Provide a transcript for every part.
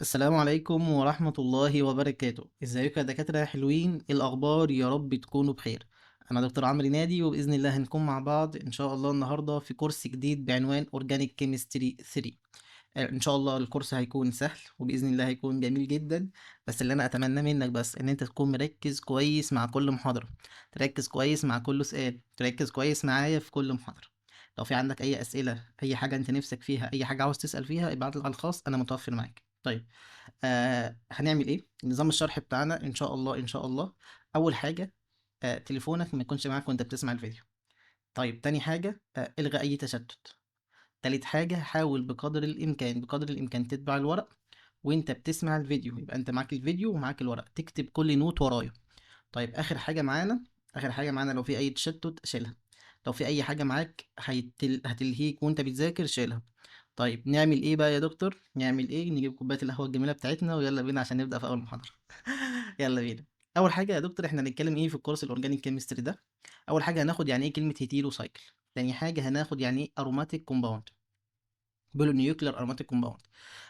السلام عليكم ورحمة الله وبركاته. ازيكم يا دكاترة حلوين؟ إيه الأخبار؟ يا رب تكونوا بخير. أنا دكتور عمرو نادي، وبإذن الله هنكون مع بعض إن شاء الله النهاردة في كورس جديد بعنوان Organic Chemistry 3. إن شاء الله الكورس هيكون سهل، وبإذن الله هيكون جميل جدا. بس اللي أنا أتمناه منك بس إن أنت تكون مركز كويس مع كل محاضرة، تركز كويس مع كل سؤال، تركز كويس معايا في كل محاضرة. لو في عندك أي أسئلة، أي حاجة أنت نفسك فيها، أي حاجة عاوز تسأل فيها، ابعت لي على الخاص، أنا متوفر معاك. طيب، هنعمل ايه نظام الشرح بتاعنا ان شاء الله ان شاء الله. اول حاجه، تليفونك ما يكونش معاك وانت بتسمع الفيديو. طيب، تاني حاجه، الغي اي تشتت. تالت حاجه، حاول بقدر الامكان تتبع الورق وانت بتسمع الفيديو، يبقى انت معاك الفيديو ومعاك الورق، تكتب كل نوت ورايا. طيب، اخر حاجه معانا لو في اي تشتت شيلها. لو في اي حاجه معاك هتلهيك وانت بتذاكر شيلها. طيب، نعمل ايه بقى يا دكتور؟ نعمل ايه؟ نجيب كوبايه القهوه الجميله بتاعتنا ويلا بينا عشان نبدا في اول محاضره. يلا بينا. اول حاجه يا دكتور، احنا هنتكلم ايه في الكورس الاورجانيك كيمستري ده؟ اول حاجه هناخد يعني ايه كلمه هيتيرو سايكل. تاني حاجه هناخد يعني ايه اروماتيك كومباوند، بولونيوكلير اروماتيك كومباوند.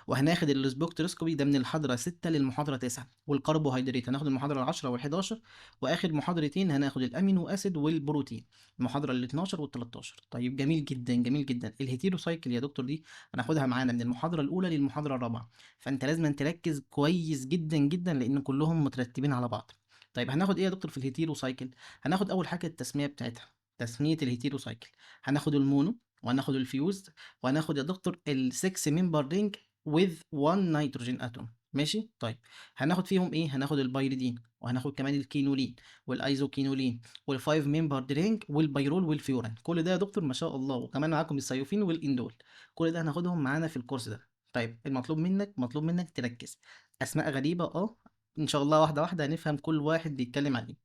وهناخد السبكتروسكوبي ده من المحاضرة 6 للمحاضرة 9. والكربوهيدرات هناخد المحاضرة 10 وال 11. وآخر محاضرتين هناخد الأمينو أسيد والبروتين، المحاضرة ال 12 وال 13. طيب، جميل جدا جميل جدا. الهيتيرو سايكل يا دكتور دي هناخدها معانا من المحاضرة الأولى للمحاضرة الرابعة. فأنت لازم تركز كويس جدا جدا لأن كلهم مترتبين على بعض. طيب، هناخد إيه يا دكتور في الهيتيرو سايكل؟ هناخد أول حاجة التسمية بتاعتها، تسمية الهيتيرو سايكل. هناخد المونو، وهناخد الفيوز، وهناخد يا دكتور ال6 ممبر رينج with one nitrogen atom. ماشي. طيب، هناخد فيهم ايه؟ هناخد البيريدين، وهناخد كمان الكينولين والايزوكينولين والفايف ممبر درينج والبيرول والفيوران. كل ده يا دكتور ما شاء الله، وكمان معاكم السيوفين والاندول. كل ده هناخدهم معانا في الكورس ده. طيب، مطلوب منك تركز. اسماء غريبة، ان شاء الله واحدة واحدة هنفهم كل واحد بيتكلم عن ايه.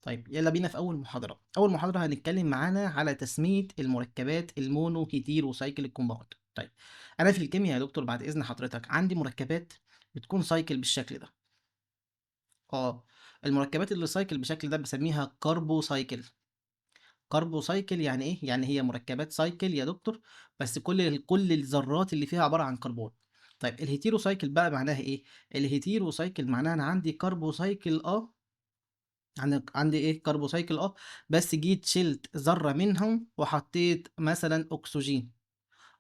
طيب، يلا بينا في أول محاضرة. أول محاضرة هنتكلم معانا على تسمية المركبات المونو هيتيرو سايكل الكومباوند. طيب، أنا في الكيمياء يا دكتور بعد إذن حضرتك عندي مركبات بتكون سايكل بالشكل ده. اه المركبات اللي سايكل بالشكل ده بسميها كاربو سايكل. كاربو سايكل يعني إيه؟ يعني هي مركبات سايكل يا دكتور، بس كل الذرات اللي فيها عبارة عن كربون. طيب، الهيتيرو سايكل بقى معناها إيه؟ الهيتيرو سايكل معناها أنا عندي كاربو سايكل، عندي ايه كربوسايكل، بس جيت شلت ذرة منهم وحطيت مثلا اكسجين.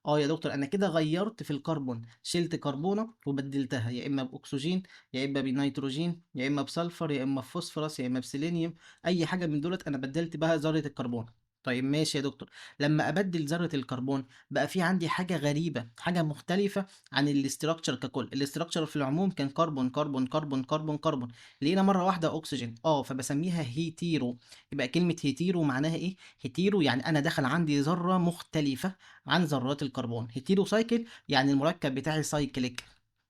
يا دكتور انا كده غيرت في الكربون، شلت كربونة وبدلتها يا اما باكسجين، يا اما بنيتروجين، يا اما بسلفر، يا اما بفوسفورس، يا اما بسيلينيوم. اي حاجة من دولت انا بدلت بها ذرة الكربون. طيب ماشي يا دكتور، لما ابدل ذرة الكربون بقى في عندي حاجة غريبة، حاجة مختلفة عن الاستراكشر ككل. الاستراكشر في العموم كان كربون كربون كربون كربون كربون، لقينا مرة واحدة اكسجين، فبسميها هيتيرو. يبقى كلمة هيتيرو معناها ايه؟ هيتيرو يعني انا دخل عندي ذرة مختلفة عن ذرات الكربون. هيتيرو سايكل يعني المركب بتاعي سايكليك،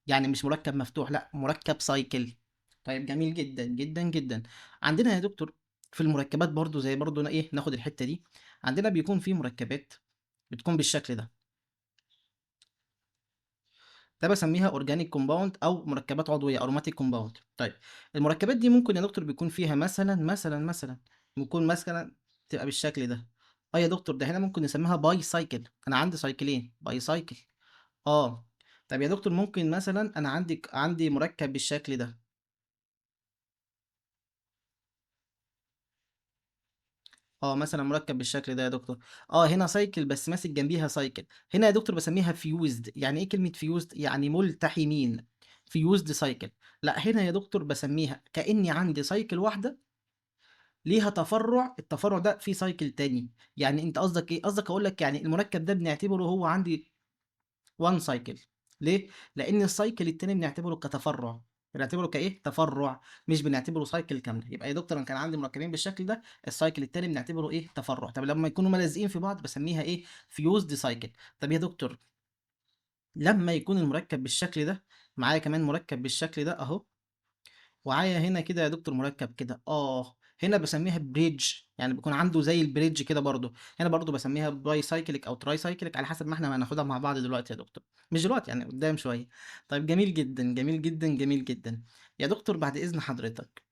يعني مش مركب مفتوح، لا مركب سايكل. طيب، جميل جدا جدا جدا. عندنا يا دكتور في المركبات برضو زي برضو ناخد الحتة دي. عندنا بيكون في مركبات بتكون بالشكل ده بسميها اورجانيك كومباوند او مركبات عضويه اروماتيك كومباوند. طيب، المركبات دي ممكن يا دكتور بيكون فيها مثلا ممكن مثلا تبقى بالشكل ده. يا دكتور ده هنا ممكن نسميها باي سايكل، انا عندي سايكلين باي سايكل. اه طب يا دكتور ممكن مثلا انا عندي مركب بالشكل ده. مثلا مركب بالشكل ده يا دكتور. هنا سايكل بس ماسك جنبيها سايكل. هنا يا دكتور بسميها فيوزد. يعني ايه كلمة فيوزد؟ يعني ملتحمين. فيوزد سايكل. لا، هنا يا دكتور بسميها كأني عندي سايكل واحدة ليها تفرع، التفرع ده فيه سايكل تاني. يعني انت قصدك ايه؟ قصدك اقول لك يعني المركب ده بنعتبره هو عندي وان سايكل. ليه؟ لان السايكل التاني بنعتبره كتفرع، بنعتبره كايه تفرع، مش بنعتبره سايكل كامله. يبقى يا دكتور انا كان عندي مركبين بالشكل ده، السايكل التاني بنعتبره ايه تفرع. طب لما يكونوا ملازقين في بعض بسميها ايه؟ فيوزد سايكل. طب يا دكتور لما يكون المركب بالشكل ده، معايا كمان مركب بالشكل ده اهو، وعايا هنا كده يا دكتور مركب كده، هنا بسميها بريدج، يعني بيكون عنده زي البريدج كده برضه. هنا برضه بسميها باي سايكليك او تراي سايكليك على حسب ما احنا هناخدها مع بعض دلوقتي يا دكتور، مش دلوقتي يعني قدام شويه. طيب، جميل جدا جميل جدا جميل جدا. يا دكتور بعد اذن حضرتك،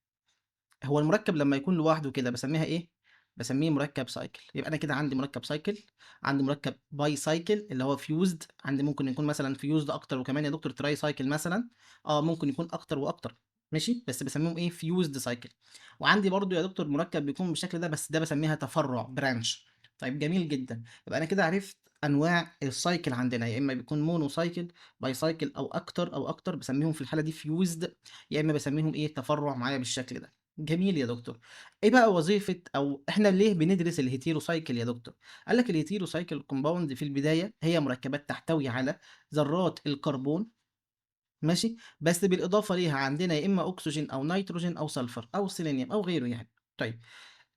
هو المركب لما يكون لوحده كده بسميها ايه؟ بسميه مركب سايكل. يبقى انا كده عندي مركب سايكل، عندي مركب باي سايكل اللي هو فيوزد، عندي ممكن يكون مثلا فيوزد اكتر وكمان يا دكتور تراي سايكل مثلا، ممكن يكون اكتر واكتر، ماشي، بس بسميهم ايه فيوزد سايكل. وعندي برضو يا دكتور مركب بيكون بالشكل ده، بس ده بسميها تفرع برانش. طيب جميل جدا، يبقى انا كده عرفت انواع السايكل عندنا، يا اما بيكون مونو سايكل، باي سايكل، او اكتر بسميهم في الحاله دي فيوزد، يا اما بسميهم ايه تفرع معايا بالشكل ده. جميل يا دكتور. ايه بقى وظيفه او احنا ليه بندرس الهيتيرو سايكل يا دكتور؟ قال لك الهيتيرو سايكل كومباوند في البدايه هي مركبات تحتوي على ذرات الكربون، ماشي، بس بالاضافه ليها عندنا يا اما اكسجين او نيتروجين او سلفر او سيلينيوم او غيره يعني. طيب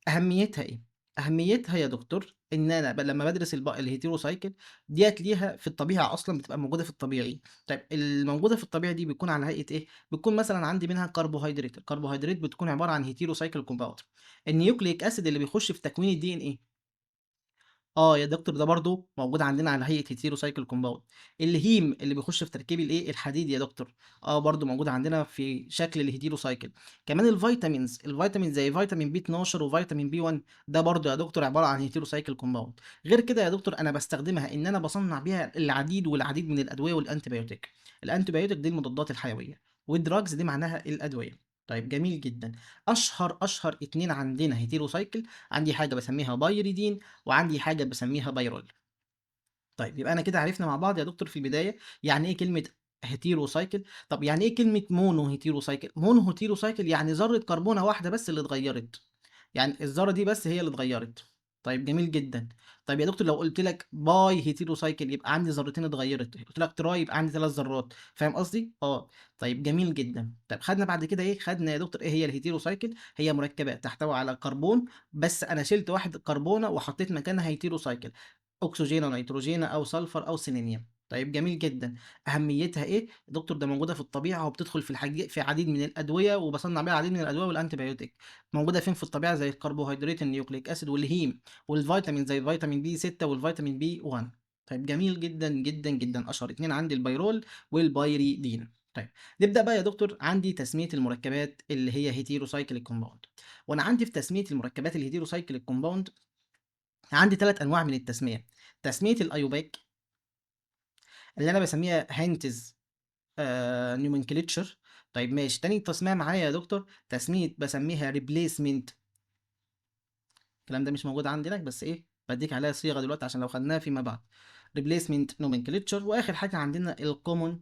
أهميتها إيه؟ أهميتها يا دكتور إن أنا لمّا بادرس الهيتيرو سايكل ديّة ليها في الطبيعة أصلًا بتبقى موجودة في الطبيعي. طيب الموجودة في الطبيعي دي بتكون على هيئة إيه؟ بتكون مثلًا عندي منها كربوهيدرات، الكربوهيدرات بتكون عبارة عن هيتيرو سايكل كومباوند. النيوكليك أسيد اللي بيخش في تكوين الDNA، يا دكتور ده برضه موجود عندنا على هيئة heterocycle compound. الهيم اللي بيخش في تركيب الإيه، الحديد يا دكتور، برضه موجود عندنا في شكل الهيتيروسايكل. كمان الفيتامينز زي فيتامين B12 وفيتامين B1 ده برضه يا دكتور عبارة عن heterocycle compound. غير كده يا دكتور أنا باستخدمها إن أنا باصنّع بيها العديد والعديد من الأدوية والأنتيبيوتيك. الأنتيبيوتيك دي المضادات الحيوية، والدراجز دي معناها الأدوية. طيب جميل جدًا. أشهر 2 عندنا heterocycle، عندي حاجة باسميها بايريدين وعندي حاجة باسميها بايرول. طيب يبقى أنا كده عرفنا مع بعض يا دكتور في البداية يعني إيه كلمة هيتيروسايكل. طب يعني إيه كلمة مونو هيتيروسايكل؟ مونو هيتيروسايكل يعني ذرة كربونة واحدة بس اللي اتغيّرت، يعني الذرة دي بس هي اللي اتغيّرت. طيب جميل جدًا. طيب يا دكتور لو قُلت لك باي هيتيروسايكل يبقى عندي ذرتين اتغيّرت، قُلت لك تراي يبقى عندي 3 ذرات، فاهم قصدي؟ طيب جميل جدًا. طيب خدنا بعد كده إيه، خدنا يا دكتور إيه هي الهيتيروسايكل، هي مركبات تحتوي على كربون، بس أنا شِلت واحد كربونة وحطيت مكانها هيتيروسايكل. أكسجين ونيتروجين أو سلفر أو سيلينيوم. طيب جميل جدًا. أهميتها إيه؟ يا دكتور ده موجودة في الطبيعة وبتدخل في عديد من الأدوية وباصنّع بيها العديد من الأدوية والأنتيبيوتيك. موجودة فين في الطبيعة؟ زي الكربوهيدرات، النيوكليك أسيد والهيم والفيتامين زي الفيتامين B6 والفيتامين B1. طيب جميل جدًا، جدًا، جدًا. أشهر 2 عندي البيرول والبيريدين. طيب نبدأ بقى يا دكتور عندي تسمية المركبات اللي هي heterocyclic compound. وأنا عندي في تسمية المركبات الheterocyclic compound عندي 3 أنواع من التسمية. تسمية الأيوباك اللي أنا باسميها هينتز nomenclature. طيب ماشي، تاني تسمية معايا يا دكتور باسميها replacement. الكلام ده مش موجود عندنا بس إيه، بادّيك عليها صيغة دلوقتي عشان لو خدناها فيما بعد. replacement nomenclature، وآخر حاجة عندنا الcommon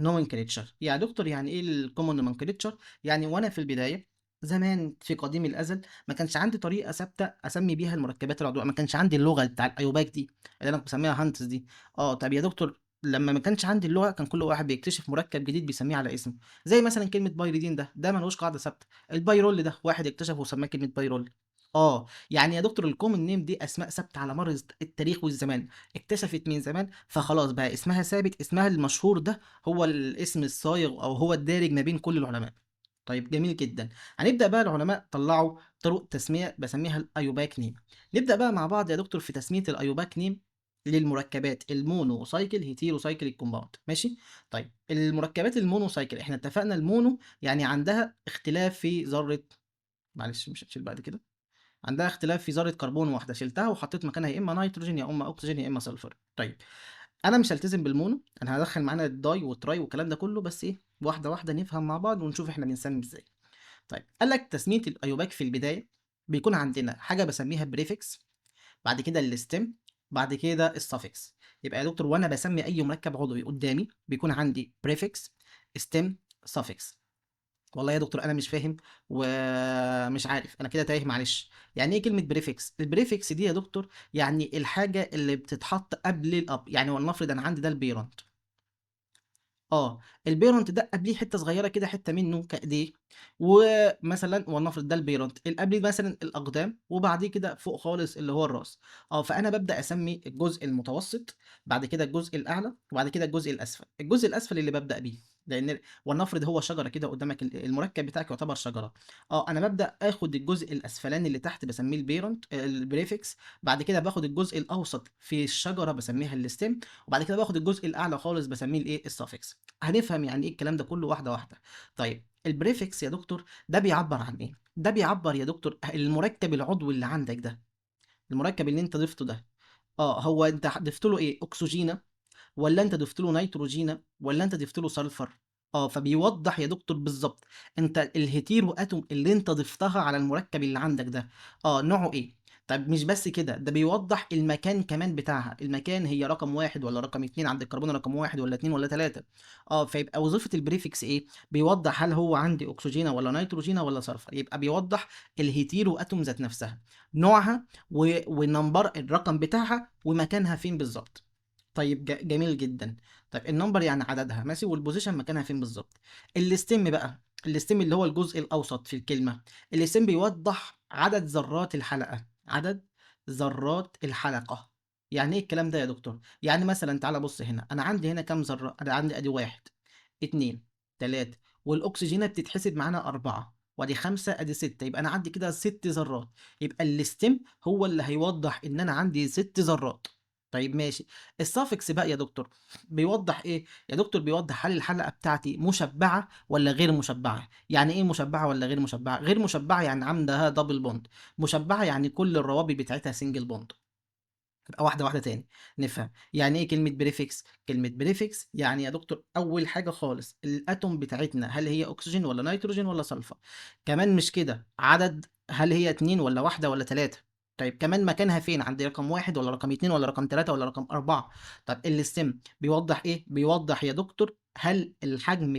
nomenclature. يا دكتور يعني إيه الcommon nomenclature؟ يعني وأنا في البداية زمان في قديم الأزل ما كانش عندي طريقة ثابتة أسمي بيها المركبات العضوية، ما كانش عندي اللغة بتاع الأيوباك دي اللي أنا باسميها هانتس دي. طب يا دكتور لما ما كانش عندي اللغة كان كل واحد بيكتشف مركب جديد بيسميه على اسمه، زي مثلا كلمة بايريدين ده ملوش قاعدة ثابتة. البايرول ده واحد اكتشفه وسماه كلمة بايرول. يعني يا دكتور الكومن نيم دي أسماء ثابتة على مر التاريخ والزمان، اكتشفت من زمان فخلاص بقى اسمها ثابت، اسمها المشهور ده هو الاسم الصايغ أو هو الدارج ما بين كل العلماء. طيب جميل جدًا. هنبدأ بقى العلماء طلّعوا طرق تسمية باسميها الأيوباك نيم. نبدأ بقى مع بعض يا دكتور في تسمية الأيوباك نيم للمركبات الmonocycle heterocyclic compound، ماشي؟ طيب المركبات الmonocycle إحنا اتفقنا المونو يعني عندها اختلاف في ذرة، معلش مش هتشيل بعد كده، عندها اختلاف في ذرة كربون واحدة، شِلتها وحطيت مكانها يا إما نيتروجين يا إما أكسجين يا إما سلفر. طيب أنا مش هالتزم بالمونو، أنا هادخّل معانا الداي والتراي والكلام ده كله، بس إيه، واحدة واحدة نفهم مع بعض ونشوف إحنا بنسمي إزاي. طيب قال لك تسمية الأيوباك في البداية بيكون عندنا حاجة باسميها prefix، بعد كده الstem، بعد كده الsuffix. يبقى يا دكتور وأنا باسمي أي مركب عضوي قدامي بيكون عندي prefix، stem، suffix. والله يا دكتور أنا مش فاهم ومش عارف، أنا كده تايه معلش. يعني إيه كلمة prefix؟ الprefix دي يا دكتور يعني الحاجة اللي بتتحط قبل الأب، يعني ولنفرض أنا عندي ده الparent. الparent ده قبليه حتّة صغيّرة كده، حتّة منّه كإيديه، ومثلًا ولنفرض ده الparent اللي قبليه مثلًا الأقدام، وبعديه كده فوق خالص اللي هو الراس. فأنا بابدأ أسمّي الجزء المتوسط، بعد كده الجزء الأعلى، وبعد كده الجزء الأسفل. الجزء الأسفل اللي بابدأ بيه، لإن ولنفرض هو شجرة كده قدّامك، المركب بتاعك يعتبر شجرة. أنا بابدأ آخُد الجزء الأسفلاني اللي تحت باسميه الparent الprefix، بعد كده باخُد الجزء الأوسط في الشجرة باسميها الstem، وبعد كده باخد الجزء الأعلى خالص باسميه الإيه، الsuffix. هنفهم يعني إيه الكلام ده كله واحدة واحدة. طيب البريفكس يا دكتور ده بيعبر عن ايه؟ ده بيعبر يا دكتور المركب العضوي اللي عندك ده، المركب اللي انت ضفته ده، هو انت ضفت له ايه؟ اكسجينه، ولا انت ضفت له نيتروجينه، ولا انت ضفت له سلفر؟ فبيوضح يا دكتور بالظبط انت الهيتيرو اتوم اللي انت ضفتها على المركب اللي عندك ده نوعه ايه. طب مش بس كده، ده بيوضح المكان كمان بتاعها، المكان هي رقم واحد ولا رقم اتنين عند الكربون، رقم واحد ولا اتنين ولا تلاتة. فيبقى وظيفة البريفكس ايه؟ بيوضح هل هو عندي اكسجينة ولا نيتروجينة ولا سلفر، يبقى بيوضح الهيتيرو اتوم ذات نفسها، نوعها والنمبر الرقم بتاعها ومكانها فين بالظبط. طيب جميل جدا. طيب النمبر يعني عددها ماشي، والبوزيشن مكانها فين بالظبط. الاستم بقى، الاستم اللي هو الجزء الاوسط في الكلمه، الاستم بيوضح عدد ذرات الحلقه، عدد ذرات الحلقه. يعني ايه الكلام ده يا دكتور؟ يعني مثلا تعالى بص هنا، انا عندي هنا كام ذره؟ انا عندي ادي واحد، اتنين، تلاتة، والاكسجينات بتتحسب معانا اربعة، وادي خمسة، ادي ستة، يبقى انا عندي كده ست ذرات. يبقى الاستم هو اللي هيوضح ان انا عندي ست ذرات. طيب ماشي. السافكس بقى يا دكتور بيوضح ايه؟ يا دكتور بيوضح هل الحلقه بتاعتي مشبعه ولا غير مشبعه. يعني ايه مشبعه ولا غير مشبعه؟ غير مشبعه يعني عندها دبل بوند، مشبعه يعني كل الروابط بتاعتها سنجل بوند. يبقى واحده واحده تاني نفهم يعني ايه كلمه بريفكس. كلمه بريفكس يعني يا دكتور اول حاجه خالص الاتوم بتاعتنا هل هي اكسجين ولا نيتروجين ولا سلفر. كمان مش كده، عدد، هل هي اتنين ولا واحده ولا تلاته. طيب كمان مكانها فين، عند رقم واحد ولا رقم اتنين ولا رقم تلاته ولا رقم اربعه. طب الاستم بيوضح ايه؟ بيوضح يا دكتور هل الحجم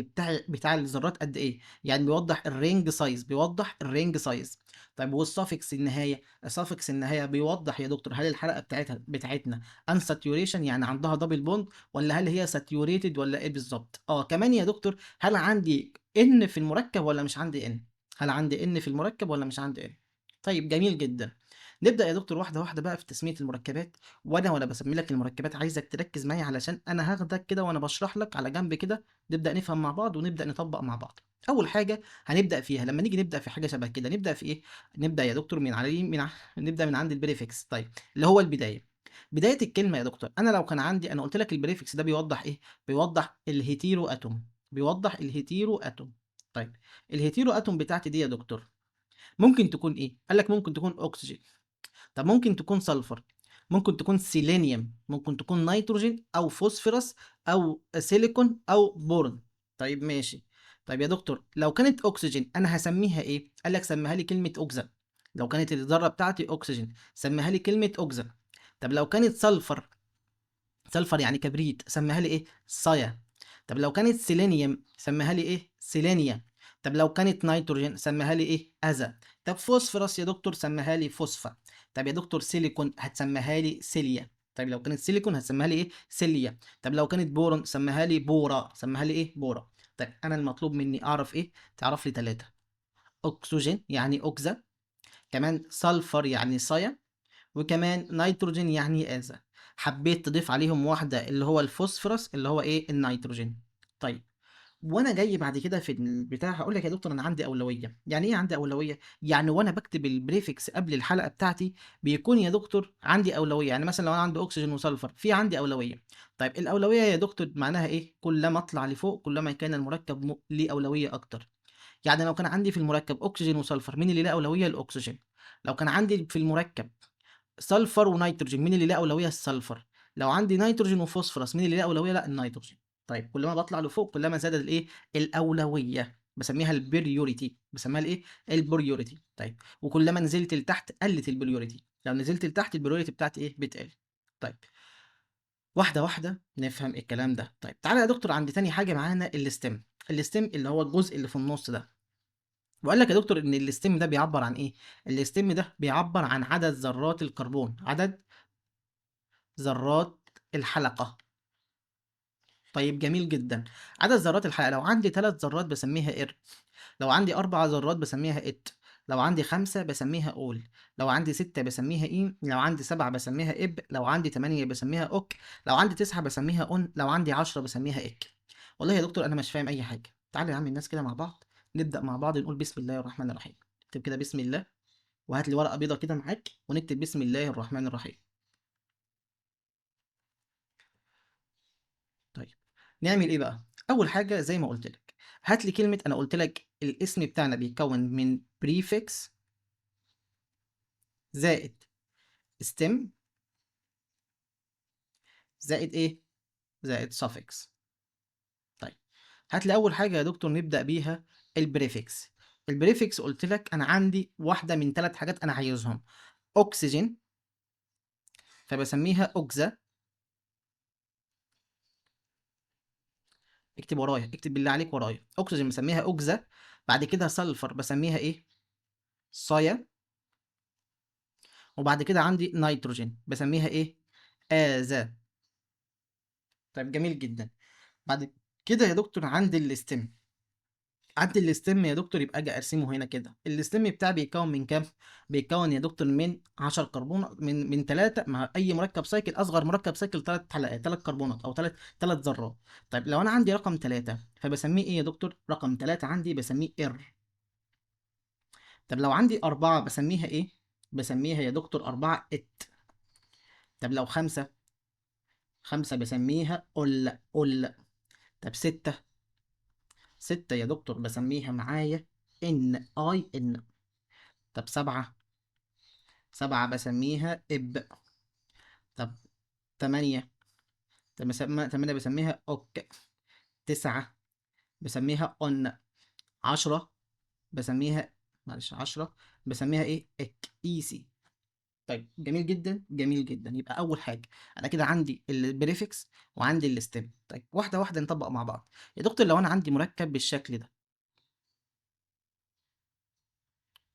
بتاع الذرات قد ايه، يعني بيوضح الرينج سايز، بيوضح الرينج سايز. طيب والسافكس النهايه، suffix النهايه بيوضح يا دكتور هل الحلقه بتاعتنا unsaturation يعني عندها دبل بوند، ولا هل هي saturated ولا ايه بالظبط. كمان يا دكتور هل عندي ان في المركب ولا مش عندي ان، هل عندي ان في المركب ولا مش عندي ان. طيب جميل جدا. نبدا يا دكتور واحده واحده بقى في تسميه المركبات. وانا بسمي لك المركبات عايزك تركز معايا علشان انا هاخدك كده وانا بشرح لك على جنب كده، نبدا نفهم مع بعض ونبدا نطبق مع بعض. اول حاجه هنبدا فيها لما نيجي نبدا في حاجه شبه كده، نبدا في ايه؟ نبدا يا دكتور من على نبدا من عند البريفكس. طيب اللي هو البدايه، بدايه الكلمه يا دكتور، انا لو كان عندي، انا قلت لك البريفكس ده بيوضح ايه؟ بيوضح الهيتيرو اتوم، بيوضح الهيتيرو اتوم. طيب الهيتيرو اتوم بتاعتي دي يا دكتور ممكن تكون ايه؟ قال لك ممكن تكون اكسجين، طب ممكن تكون سلفر، ممكن تكون سيلينيوم، ممكن تكون نيتروجين او فوسفورس او سيليكون او بورون. طيب ماشي. طيب يا دكتور لو كانت اكسجين انا هسميها ايه؟ قال لك سميها لي كلمه اوكزا. لو كانت الذره بتاعتي اكسجين سميها لي كلمه اوكزا. طب لو كانت سلفر، سلفر يعني كبريت، سميها لي ايه؟ صايا. طب لو كانت سيلينيوم سميها لي ايه؟ سيلينيا. طب لو كانت نيتروجين سميها لي ايه؟ أذى. طب فوسفورس يا دكتور سميها لي فوسفا. طب يا دكتور سيليكون هتسميها لي سيليا. طيب لو كانت سيليكون هتسميها لي ايه؟ سيليا. طب لو كانت بورون سميها لي بورا، سميها لي ايه؟ بورا. طيب انا المطلوب مني اعرف ايه؟ تعرف لي ثلاثة: اكسجين يعني اوكزا، كمان سلفر يعني صايا، وكمان نيتروجين يعني آذى. حبيت تضيف عليهم واحدة اللي هو الفوسفورس اللي هو ايه؟ النيتروجين. طيب وانا جاي بعد كده في البتاع هقول لك يا دكتور انا عندي اولويه. يعني ايه عندي اولويه؟ يعني وانا بكتب البريفكس قبل الحلقه بتاعتي بيكون يا دكتور عندي اولويه. يعني مثلا لو انا عندي اكسجين وسلفر في عندي اولويه. طيب الاولويه يا دكتور معناها ايه؟ كلما اطلع لفوق كلما كان المركب ليه اولويه اكتر. يعني لو كان عندي في المركب اكسجين وسلفر مين اللي له اولويه؟ الاكسجين. لو كان عندي في المركب سلفر ونيتروجين مين اللي له اولويه؟ السلفر. لو عندي نيتروجين وفوسفورس مين اللي له اولويه؟ لا النيتروجين. طيب كل ما بطلع لفوق كل ما زادت الايه؟ الاولويه. بسميها البريوريتي، بسميها الايه؟ البريوريتي. طيب وكل ما نزلت لتحت قلت البريوريتي، لو نزلت لتحت البريوريتي بتاعتي ايه؟ بتقل. طيب واحده واحده نفهم الكلام ده. طيب تعالى يا دكتور عند تاني حاجه معانا الاستم. الاستم اللي هو الجزء اللي في النص ده، وقال لك يا دكتور ان الاستم ده بيعبر عن ايه؟ الاستم ده بيعبر عن عدد ذرات الكربون، عدد ذرات الحلقة. طيب جميل جدا. عدد ذرات الحلقة، لو عندي 3 ذرات بسميها إر، لو عندي 4 ذرات بسميها إت، لو عندي 5 بسميها أول، لو عندي 6 بسميها إين، لو عندي 7 بسميها إب، لو عندي 8 بسميها أوك، لو عندي 9 بسميها أون، لو عندي 10 بسميها إك. والله يا دكتور أنا مش فاهم أي حاجة. تعالى يا عم الناس كده مع بعض نبدأ مع بعض نقول بسم الله الرحمن الرحيم. اكتب كده بسم الله، وهات لي ورقة بيضة كده معاك ونكتب بسم الله الرحمن الرحيم. طيب نعمل ايه بقى؟ اول حاجه زي ما قلت لك، هات لي كلمه، انا قلت لك الاسم بتاعنا بيتكون من prefix زائد stem زائد ايه؟ زائد suffix. طيب هات لي اول حاجه يا دكتور نبدا بيها، البريفكس. البريفكس قلت لك انا عندي واحده من ثلاث حاجات انا عايزهم: اكسجين فبسميها اوكزا. اكتب ورايا، اكتب بالله عليك ورايا. اكسجين بسميها اوكزا. بعد كده سلفر بسميها ايه؟ صايا. وبعد كده عندي نيتروجين بسميها ايه؟ ازا. طيب جميل جدا. بعد كده يا دكتور عندي الاستم. عندي الاستم يا دكتور، يبقى اجي ارسمه هنا كده. الاستم بتاعي بيتكون من كام؟ بيتكون يا دكتور من 10 كربون، من 3، مع اي مركب سايكل اصغر مركب سايكل 3 حلقات، 3 كربونات او 3 ذرات. طيب لو انا عندي رقم 3 فبسميه ايه يا دكتور؟ رقم 3 عندي بسميه ار. طب لو عندي 4 بسميها ايه؟ بسميها يا دكتور 4 ات. طب لو 5، 5 بسميها اول. طب 6، 6 يا دكتور بسميها معايا ان. طب 7، 7 بسميها اب. طب 8، 8 بسميها اوك. 9 بسميها اون. 10 بسميها، معلش 10 بسميها ايه؟ اك ايسي. طيب جميل جدا، جميل جدا. يبقى اول حاجه انا كده عندي البريفكس وعندي الستيم. طيب واحده واحده نطبق مع بعض. يا دكتور لو انا عندي مركب بالشكل ده،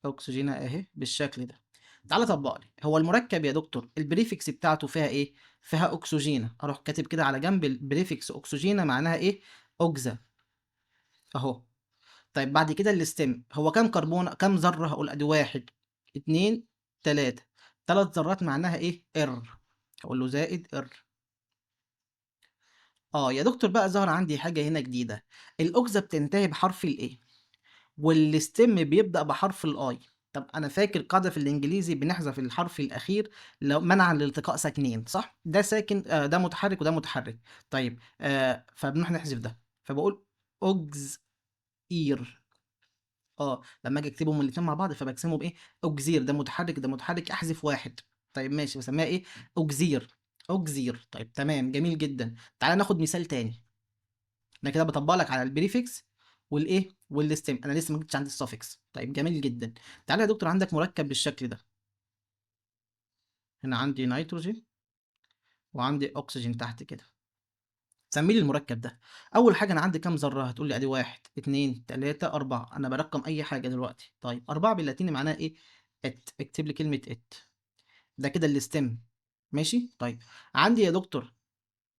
اكسجين اهي بالشكل ده، تعالى طبق لي. هو المركب يا دكتور البريفكس بتاعته فيها ايه؟ فيها اكسجين. اروح كاتب كده على جنب البريفكس اكسجين معناها ايه؟ اوكزا اهو. طيب بعد كده الاستم، هو كام كربون كام ذره؟ هقول ادي واحد، اتنين، تلاته. تلات ذرات معناها ايه؟ ار. هقول له زائد ار. يا دكتور بقى ظهر عندي حاجه هنا جديده. الاوكزا بتنتهي بحرف الايه، والستيم بيبدأ بحرف الاي. طب انا فاكر قاعدة في الانجليزي بنحذف الحرف الاخير لو منعا لالتقاء ساكنين، صح؟ ده ساكن، ده متحرك وده متحرك. طيب فبنروح نحذف ده، فبقول اوجز اير. لما اجي اكتبهم الاتنين مع بعض فبقسمهم بايه؟ اوجزير، ده متحرك ده متحرك، احذف واحد. طيب ماشي، بسميها ايه؟ اوجزير. اوجزير. طيب تمام جميل جدا. تعالى ناخد مثال تاني. انا كده بطبق لك على البريفكس والايه والستيم، انا لسه ما جبتش عندي السفكس. طيب جميل جدا. تعالى يا دكتور عندك مركب بالشكل ده. هنا عندي نيتروجين وعندي اكسجين تحت كده. سمي لي المركب ده. اول حاجه انا عندي كام ذره؟ هتقول لي ادي واحد، اتنين، تلاته، اربعه. انا برقم اي حاجه دلوقتي. طيب اربعه باللاتيني معناها ايه؟ ات. اكتب لي كلمه ات. ده كده الستيم. ماشي. طيب عندي يا دكتور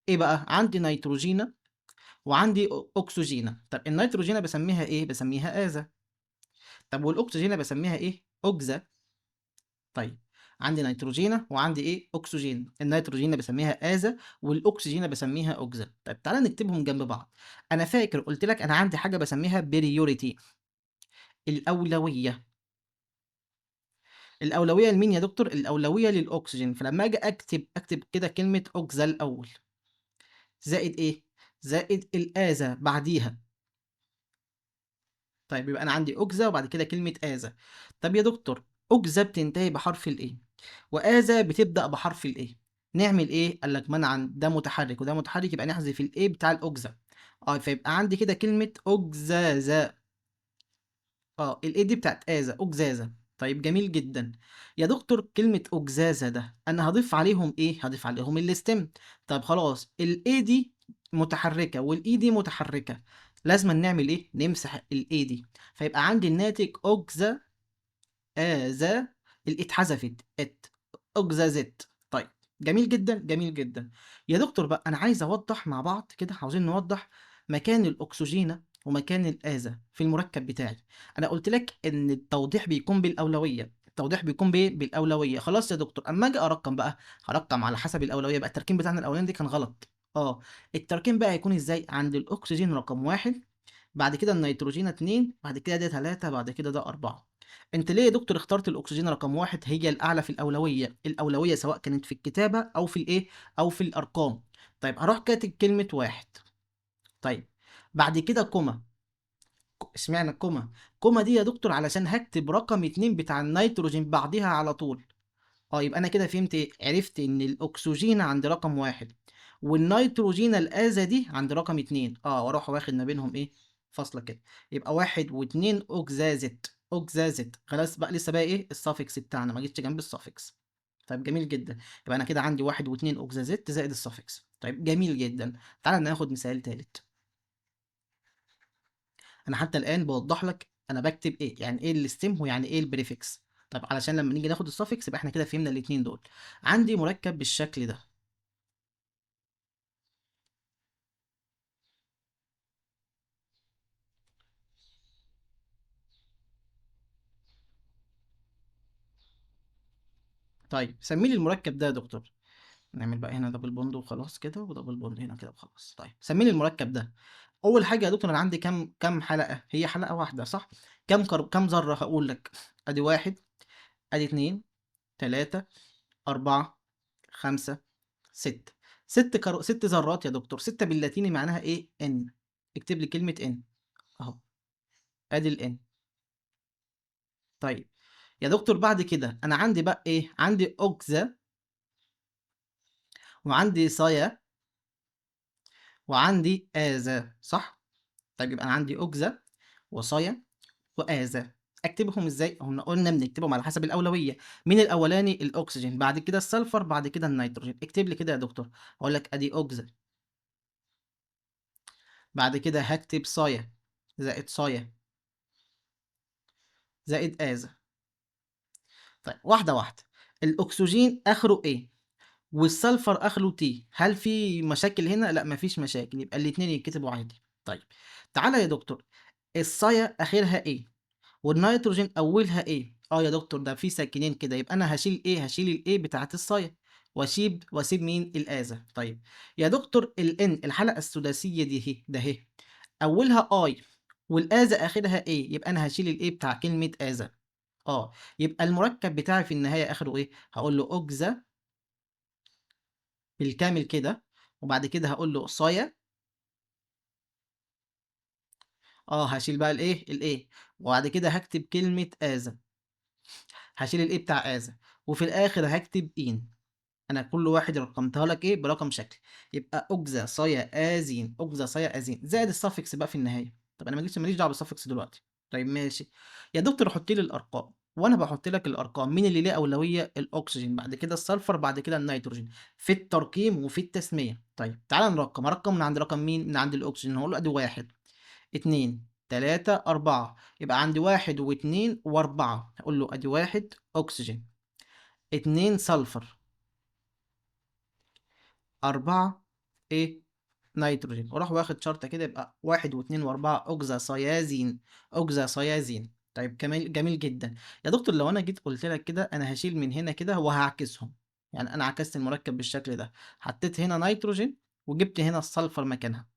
ايه بقى؟ عندي نيتروجينا وعندي اكسجينا. طب النيتروجينا بسميها ايه؟ بسميها ازا. طب والاكسجين بسميها ايه؟ اوكزا. طيب عندي نيتروجين وعندي ايه؟ اكسجين. النيتروجين بسميها ازا والاكسجين بسميها اوكزا. طيب تعالى نكتبهم جنب بعض. انا فاكر قلت لك انا عندي حاجه بسميها بريوريتي، الاولويه. الاولويه لمين يا دكتور؟ الاولويه للاكسجين. فلما اجي اكتب كده كلمه اوكزا الاول زائد ايه؟ زائد الازا بعديها. طيب يبقى انا عندي اوكزا وبعد كده كلمه ازا. طب يا دكتور اوكزا بتنتهي بحرف الايه وآذى بتبدأ بحرف الايه، نعمل ايه؟ قال لك منعا ده متحرك وده متحرك، يبقى نحذف الايه بتاع الاوكزا. فيبقى عندي كده كلمة اوكزازا. الايه دي بتاعت آذى، اوكزازا. طيب جميل جدا. يا دكتور كلمة اوكزازا ده انا هضيف عليهم ايه؟ هضيف عليهم الاستم. طب خلاص الايه دي متحركة والاي دي متحركة، لازم نعمل ايه؟ نمسح الايه دي. فيبقى عندي الناتج اوكزا ذا. اتحذفت اجزازت. طيب جميل جدا، جميل جدا. يا دكتور بقى انا عايز اوضح مع بعض كده، عاوزين نوضح مكان الاكسجين ومكان الاذى في المركب بتاعي. انا قلت لك ان التوضيح بيكون بالاولويه. التوضيح بيكون بايه؟ بالاولويه. خلاص يا دكتور اما اجي ارقم بقى هرقم على حسب الاولويه. بقى التركيب بتاعنا الاولاني دي كان غلط. التركيب بقى هيكون ازاي؟ عند الاكسجين رقم واحد، بعد كده النيتروجين اتنين، بعد كده ده تلاتة، بعد كده ده أربعة. انت ليه يا دكتور اخترت الاكسجين رقم واحد هي الاعلى في الاولويه؟ الاولويه سواء كانت في الكتابه او في الايه او في الارقام. طيب هروح كاتب كلمه واحد. طيب بعد كده كوما. اشمعنى كوما؟ كوما دي يا دكتور علشان هكتب رقم 2 بتاع النيتروجين بعديها على طول. اه يبقى انا كده فهمت ايه، عرفت ان الاكسجين عند رقم 1 والنيتروجين الازا دي عند رقم 2، واروح واخد ما بينهم ايه، فاصله كده. يبقى 1 و2 اوكزازت، اوكزازت. خلاص بقى، لسه بقى ايه السافكس بتاعنا، ما جيتش جنب السافكس. طيب جميل جدا. يبقى انا كده عندي 1 و2 اوكزازت زائد السافكس. طيب جميل جدا. تعالى ناخد مثال تالت. انا حتى الان بوضح لك انا بكتب ايه، يعني ايه الاستيم ويعني ايه البريفكس. طب علشان لما نيجي ناخد السافكس يبقى احنا كده فهمنا الاتنين دول. عندي مركب بالشكل ده. طيب سمي لي المركب ده يا دكتور. نعمل بقى هنا دبل بوند وخلاص كده، ودبل بوند هنا كده وخلاص. طيب سمي لي المركب ده. اول حاجه يا دكتور انا عندي كام حلقه، هي حلقه واحده صح؟ كام ذره هقول لك. ادي واحد، ادي اتنين، تلاتة، اربعة، خمسة، ستة. ست ذرات يا دكتور. ستة باللاتيني معناها ايه؟ ان. اكتب لي كلمه ان اهو. ادي الان. طيب يا دكتور بعد كده انا عندي بقى ايه؟ عندي اوكزا، وعندي صايا، وعندي آذى صح؟ طيب يبقى أنا عندي أوكزا وصايا وآذى. أكتبهم إزاي؟ هم قلنا بنكتبهم على حسب الأولوية. مين الأولاني؟ الأكسجين، بعد كده السلفر، بعد كده النيتروجين. اكتب لي كده يا دكتور. هقول لك أدي أوكزا، بعد كده هكتب صايا زائد صايا زائد آذى. طيب واحدة واحدة. الأكسجين آخره إيه؟ والسلفر آخره تي. هل في مشاكل هنا؟ لا مفيش مشاكل، يبقى الاتنين يتكتبوا عادي. طيب تعالى يا دكتور، الصايا آخرها إيه؟ والنيتروجين أولها إيه؟ يا دكتور ده في ساكنين كده، يبقى أنا هاشيل إيه؟ هاشيل الإيه بتاعة الصايا، وأسيب مين؟ الآذى. طيب يا دكتور الإن الحلقة السداسية دي اهي، ده اهي أولها أي والآذى آخرها إيه، يبقى أنا هاشيل الإيه بتاع كلمة آذى. يبقى المركب بتاعي في النهاية آخره إيه؟ هقول له أوكزا بالكامل كده، وبعد كده هقول له صايا. هاشيل بقى الإيه، وبعد كده هكتب كلمة آذى. هاشيل الإيه بتاع آذى، وفي الآخر هكتب إين. انا كل واحد رقمتها لك ايه برقم شكل. يبقى اوكزا صايا ازين، اوكزا صايا ازين زائد السفكس بقى في النهايه. طب انا ماليش دعوه بالسفكس دلوقتي. طيب ماشي يا دكتور، حط لي الارقام. وانا بحط لك الارقام، مين اللي ليه اولويه؟ الاكسجين، بعد كده السلفر، بعد كده النيتروجين، في الترقيم وفي التسميه. طيب تعال ارقم من عند رقم مين؟ من عند الاكسجين. هقول له ادي واحد، اتنين، تلاتة، أربعة. يبقى عندي واحد واتنين وأربعة. هقول له أدي واحد أكسجين، اتنين سلفر، أربعة إيه؟ نيتروجين. وراح واخد شرطة كده، يبقى واحد واتنين وأربعة أوكزا صيازين، أوكزا صيازين. طيب جميل جميل جدا. يا دكتور لو أنا جيت قلت لك كده أنا هشيل من هنا كده وهعكسهم، يعني أنا عكست المركب بالشكل ده، حطيت هنا نيتروجين وجبت هنا السلفر مكانها.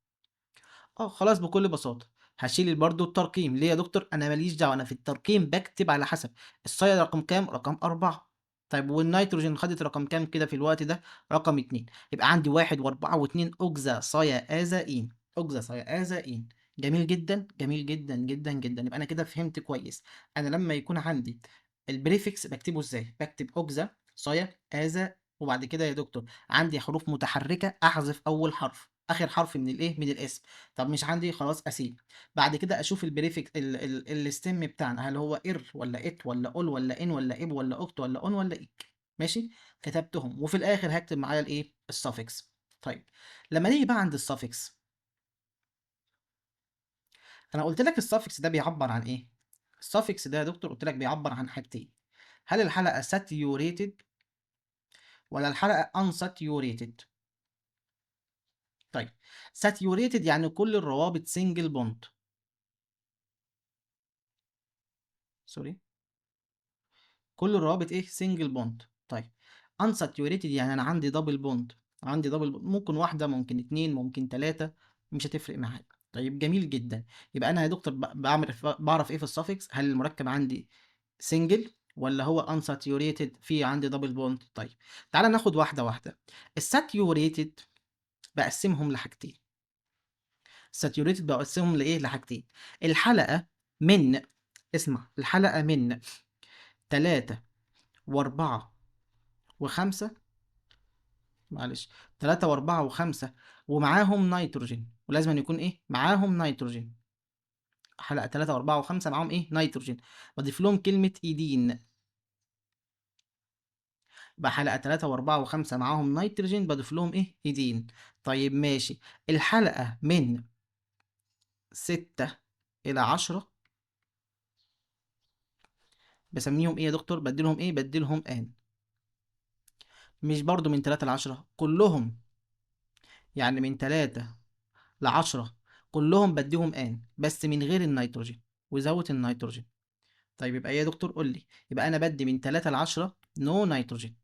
خلاص بكل بساطة هاشيل برضه الترقيم. ليه يا دكتور؟ أنا ماليش دعوة، أنا في الترقيم باكتب على حسب الصايا رقم كام؟ رقم أربعة. طيب والنيتروجين خدت رقم كام كده في الوقت ده؟ رقم اتنين. يبقى عندي واحد وأربعة واتنين أوكزا صايا آزائين، أوكزا صايا آزائين. جميل جدا جميل جدا جدا جدا. يبقى أنا كده فهمت كويس. أنا لما يكون عندي البريفكس بكتبه إزاي؟ بكتب أوكزا صايا آزا، وبعد كده يا دكتور عندي حروف متحركة أحذف أول حرف، آخر حرف من الإيه؟ من الاسم. طب مش عندي، خلاص اسيب. بعد كده اشوف البريفكس الستيم بتاعنا، هل هو اير ولا ات ولا اول ولا ان ولا اب ولا اوكت ولا اون ولا ايك. ماشي، كتبتهم. وفي الاخر هكتب معايا الايه؟ السفكس. طيب لما نيجي بقى عند السفكس، انا قلت لك السفكس ده بيعبر عن ايه؟ السفكس ده يا دكتور قلت لك بيعبر عن حاجتين. هل الحلقه ساتيوريتد ولا الحلقه unsaturated؟ طيب ساتيوريتد يعني كل الروابط سنجل بوند. سوري، كل الروابط ايه؟ سنجل بوند. طيب unsaturated يعني انا عندي دبل بوند، عندي دبل بوند، ممكن واحده، ممكن اتنين، ممكن تلاته، مش هتفرق معايا. طيب جميل جدا. يبقى انا يا دكتور بعرف ايه في السفكس؟ هل المركب عندي سنجل ولا هو unsaturated في عندي دبل بوند؟ طيب تعالى ناخد واحده واحده. الساتيوريتد بقسمهم لحاجتين. saturated بقسمهم لايه، لحاجتين. الحلقه من، اسمع، الحلقه من 3 و4 و5، معلش، 3 و4 و5 ومعاهم نيتروجين، ولازم أن يكون ايه معاهم نيتروجين. حلقه 3 و4 و5 معاهم ايه نيتروجين، بضيف لهم كلمه ايدين. يبقى حلقة 3 و4 و5 معاهم نيتروجين بضيف لهم ايه ايدين. طيب ماشي. الحلقة من 6 إلى 10 بسميهم ايه يا دكتور، بديلهم ايه، بديلهم ان. مش برضو من 3 ل 10 كلهم، يعني من 3 ل 10 كلهم بديهم ان بس من غير النيتروجين، وزود النيتروجين. طيب يبقى ايه يا دكتور، قول لي. يبقى انا بدي من 3 ل 10 نو نيتروجين،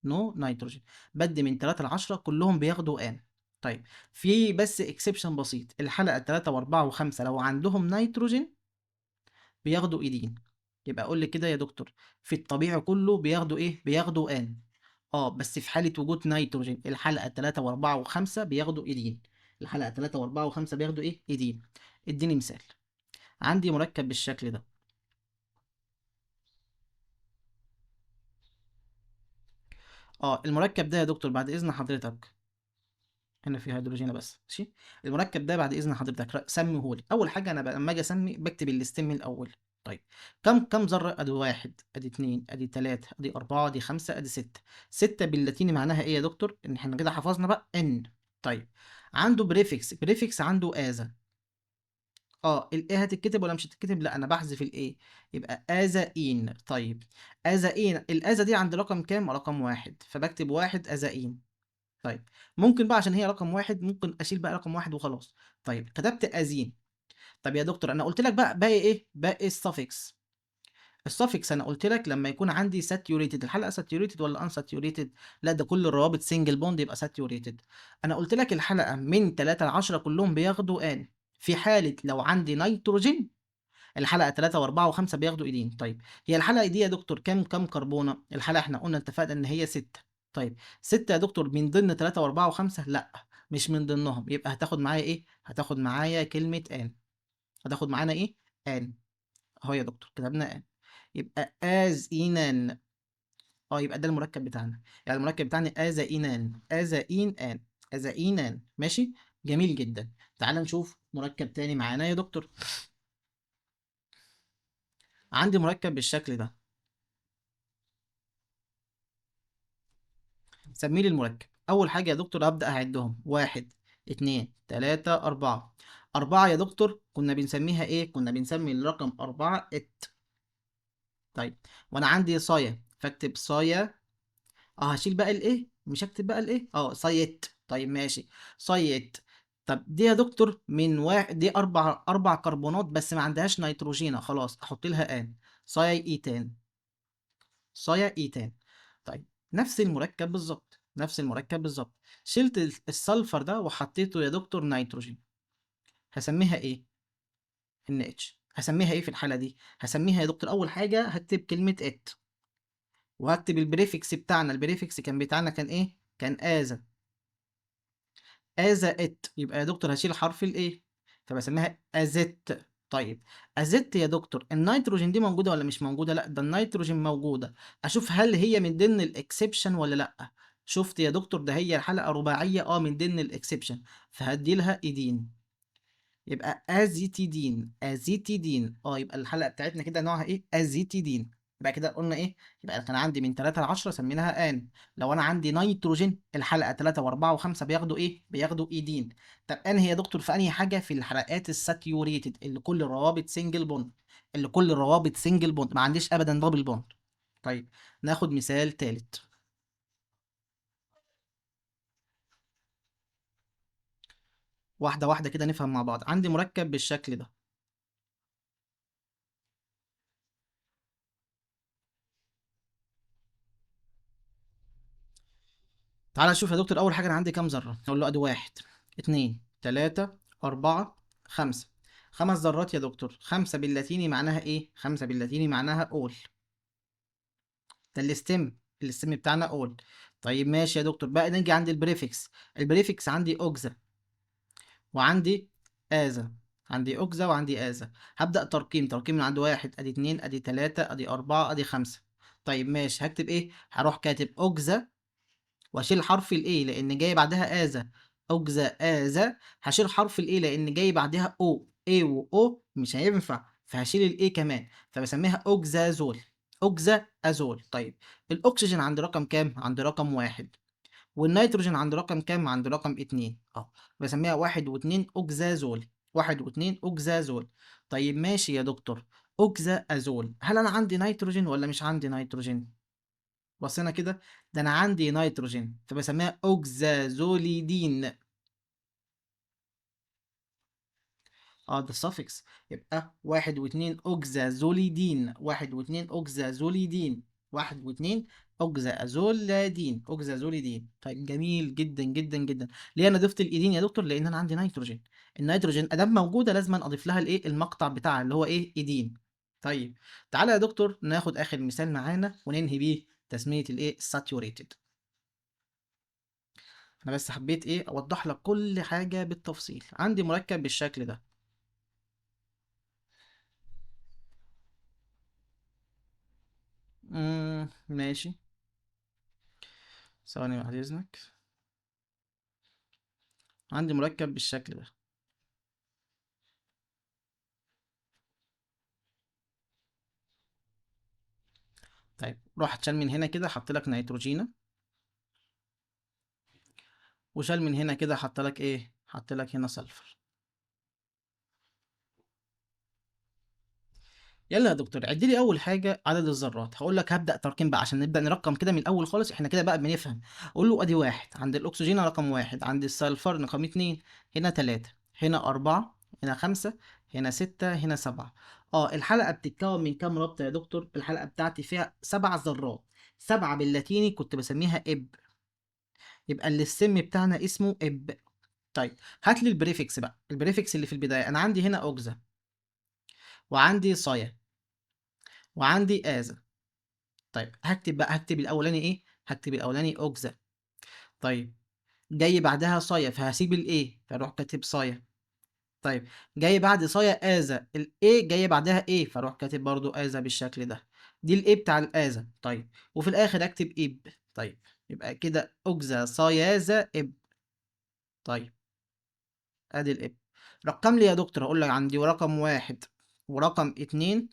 نو نيتروجين. بدي من 3 ل 10 كلهم بياخدوا ان. طيب في بس اكسبشن بسيط، الحلقه 3 و4 و5 لو عندهم نيتروجين بياخدوا ايدين. يبقى قول لي كده يا دكتور، في الطبيعي كله بياخدوا ايه، بياخدوا ان. اه بس في حاله وجود نيتروجين الحلقه 3 و4 و5 بياخدوا ايدين. الحلقه 3 و4 و5 بياخدوا ايه، ايدين. اديني مثال. عندي مركب بالشكل ده. اه المركب ده يا دكتور بعد اذن حضرتك، هنا في هيدروجين بس، ماشي. المركب ده بعد اذن حضرتك سميه لي. اول حاجه انا لما اجي اسمي بكتب الاستم الاول. طيب كم ذره، ادي واحد، ادي اتنين، ادي تلاته، ادي اربعه، ادي خمسه، ادي سته. سته باللاتيني معناها ايه يا دكتور، ان احنا كده حفظنا بقى ان. طيب عنده بريفكس، بريفكس عنده اذا. اه الايه هتتكتب ولا مش هتتكتب، لا انا بحذف الايه، يبقى اذاين. طيب اذاين، الاذا دي عند رقم كام، رقم واحد، فبكتب واحد اذاين. طيب ممكن بقى عشان هي رقم واحد ممكن اشيل بقى رقم واحد وخلاص. طيب كتبت ازين. طب يا دكتور انا قلت لك بقى باقي ايه، باقي السفكس. السفكس انا قلت لك لما يكون عندي ساتيوريتد، الحلقه ساتيوريتد ولا ان ساتيوريتد، لا ده كل الروابط سنجل بوند يبقى ساتيوريتد. انا قلت لك الحلقه من 3 ل 10 كلهم بياخدوا ان. في حاله لو عندي نيتروجين الحلقه 3 و4 و5 بياخدوا ايدين. طيب هي الحلقه دي يا دكتور كام كربونه، الحلقه احنا قلنا اتفقنا ان هي 6. طيب 6 يا دكتور من ضمن 3 و4 و5، لا مش من ضمنهم، يبقى هتاخد معايا ايه، هتاخد معايا كلمه ان. هتاخد معانا ايه، ان. اهو يا دكتور كتبنا ان. يبقى از اينان. اه يبقى ده المركب بتاعنا، يعني المركب بتاعنا از اينان، از ان ان، از اينان، ماشي. جميل جدا. تعال نشوف مركب تاني معانا يا دكتور. عندي مركب بالشكل ده. سمي لي المركب. أول حاجة يا دكتور أبدأ أعدهم، واحد، اتنين، تلاتة، أربعة. أربعة يا دكتور كنا بنسميها إيه؟ كنا بنسمي الرقم أربعة إت. طيب وأنا عندي صايا فأكتب صايا. هشيل بقى الإيه؟ مش هكتب بقى الإيه؟ صايت. طيب ماشي، صايت. طب دي يا دكتور من واحد، دي أربع كربونات بس ما عندهاش نيتروجينة، خلاص أحط لها آن. صايا إيتان، صايا ايتان. طيب نفس المركب بالظبط، نفس المركب بالظبط. شلت السلفر ده وحطيته يا دكتور نيتروجين. هسميها ايه، ان اتش. هسميها ايه في الحاله دي، هسميها يا دكتور اول حاجه هكتب كلمه ات، وهكتب البريفكس بتاعنا. البريفكس كان بتاعنا كان ايه، كان اذا. اذا ات، يبقى يا دكتور هشيل حرف الايه، فبسميها ازت. طيب ازت يا دكتور النيتروجين دي موجوده ولا مش موجوده، لا ده النيتروجين موجوده. اشوف هل هي من ضمن الاكسبشن ولا لا. شفت يا دكتور ده هي الحلقه رباعيه، من ضمن الاكسبشن، فهدي لها ايدين. يبقى ازيتيدين، ازيتيدين. يبقى الحلقه بتاعتنا كده نوعها ايه، ازيتيدين. يبقى كده قلنا ايه، يبقى كان عندي من 3 ل 10 سميناها ان. لو انا عندي نيتروجين الحلقه 3 و4 و5 بياخدوا ايه، بياخدوا ايدين. طب ان هي يا دكتور في انهي حاجه، في الحلقات الساتيوريتد اللي كل الروابط سنجل بوند، اللي كل الروابط سنجل بوند ما عنديش ابدا دبل بوند. طيب ناخد مثال تالت. واحده واحده كده نفهم مع بعض. عندي مركب بالشكل ده. تعالى نشوف يا دكتور. اول حاجه انا عندي كام ذره، اقول له ادي واحد، اتنين، تلاته، اربعه، خمسه. خمس ذرات يا دكتور. خمسه باللاتيني معناها ايه، خمسه باللاتيني معناها اول. ده الاستم بتاعنا اول. طيب ماشي يا دكتور، بقى نيجي عند البريفكس. البريفكس عندي اوكزا، وعندي آذى. عندي أوكزا وعندي آذى. هبدأ ترقيم من عند واحد، أدي اتنين، أدي تلاتة، أدي أربعة، أدي خمسة. طيب ماشي، هكتب إيه؟ هروح كاتب أوكزا واشيل حرف الاي لان جاي بعدها اذى. اجزى اذى. هشيل حرف الاي لان جاي بعدها او، اي واو مش هينفع، فهشيل الاي كمان، فبسميها اوكزازول. اوكزا ازول. طيب الاكسجين عند رقم كام؟ عند رقم واحد. والنيتروجين عند رقم كام؟ عند رقم اتنين. اه، بسميها واحد واتنين اوكزازول. واحد واتنين اوكزازول. طيب ماشي يا دكتور، اوكزا ازول، هل انا عندي نيتروجين ولا مش عندي نيتروجين؟ بصينا كده، ده انا عندي نيتروجين فبسميها اوكزازوليدين. اه ده السفكس. يبقى واحد واتنين اوكزازوليدين، واحد واتنين اوكزازوليدين، واحد واتنين اوكزازولادين، اوكزازوليدين. طيب جميل جدا جدا جدا. ليه انا ضفت الايدين يا دكتور؟ لان انا عندي نيتروجين. النيتروجين ادام موجوده لازم اضيف لها الايه، المقطع بتاعها اللي هو ايه، ايدين. طيب تعالى يا دكتور ناخد اخر مثال معانا وننهي بيه تسميه الايه، الساتيوريتد. انا بس حبيت ايه اوضح لك كل حاجة بالتفصيل. عندي مركب بالشكل ده. ماشي. ثواني بعد اذنك. عندي مركب بالشكل ده. طيب روح شال من هنا كده حط لك نيتروجينا، وشال من هنا كده حط لك ايه، حط لك هنا سلفر. يلا يا دكتور عد لي اول حاجه عدد الذرات. هقول لك هبدا ترقيم بقى عشان نبدا نرقم كده من الاول خالص، احنا كده بقى بنفهم. اقول له ادي واحد عند الاكسجين رقم واحد، عند السلفر رقم اتنين، هنا تلاتة، هنا اربعة، هنا خمسة، هنا ستة، هنا سبعة. اه الحلقه بتتكون من كام رابطه يا دكتور؟ الحلقه بتاعتي فيها سبع ذرات. سبعة باللاتيني كنت بسميها اب. يبقى اللي السم بتاعنا اسمه اب. طيب هات لي البريفكس بقى، البريفكس اللي في البدايه. انا عندي هنا اوكزا، وعندي صايا، وعندي ازا. طيب هكتب بقى، هكتب الاولاني ايه؟ هكتب الاولاني اوكزا. طيب جاي بعدها صايا فهسيب الايه فاروح كاتب صايا. طيب جاي بعد صايا ازا، الايه جاي بعدها ايه فاروح كاتب برضو ازا بالشكل ده. دي الايه بتاع الازا. طيب وفي الاخر اكتب اب. طيب يبقى كده اوكزا صايازا اب. طيب ادي الاب. رقم لي يا دكتور. اقول لك عندي رقم واحد، ورقم اتنين،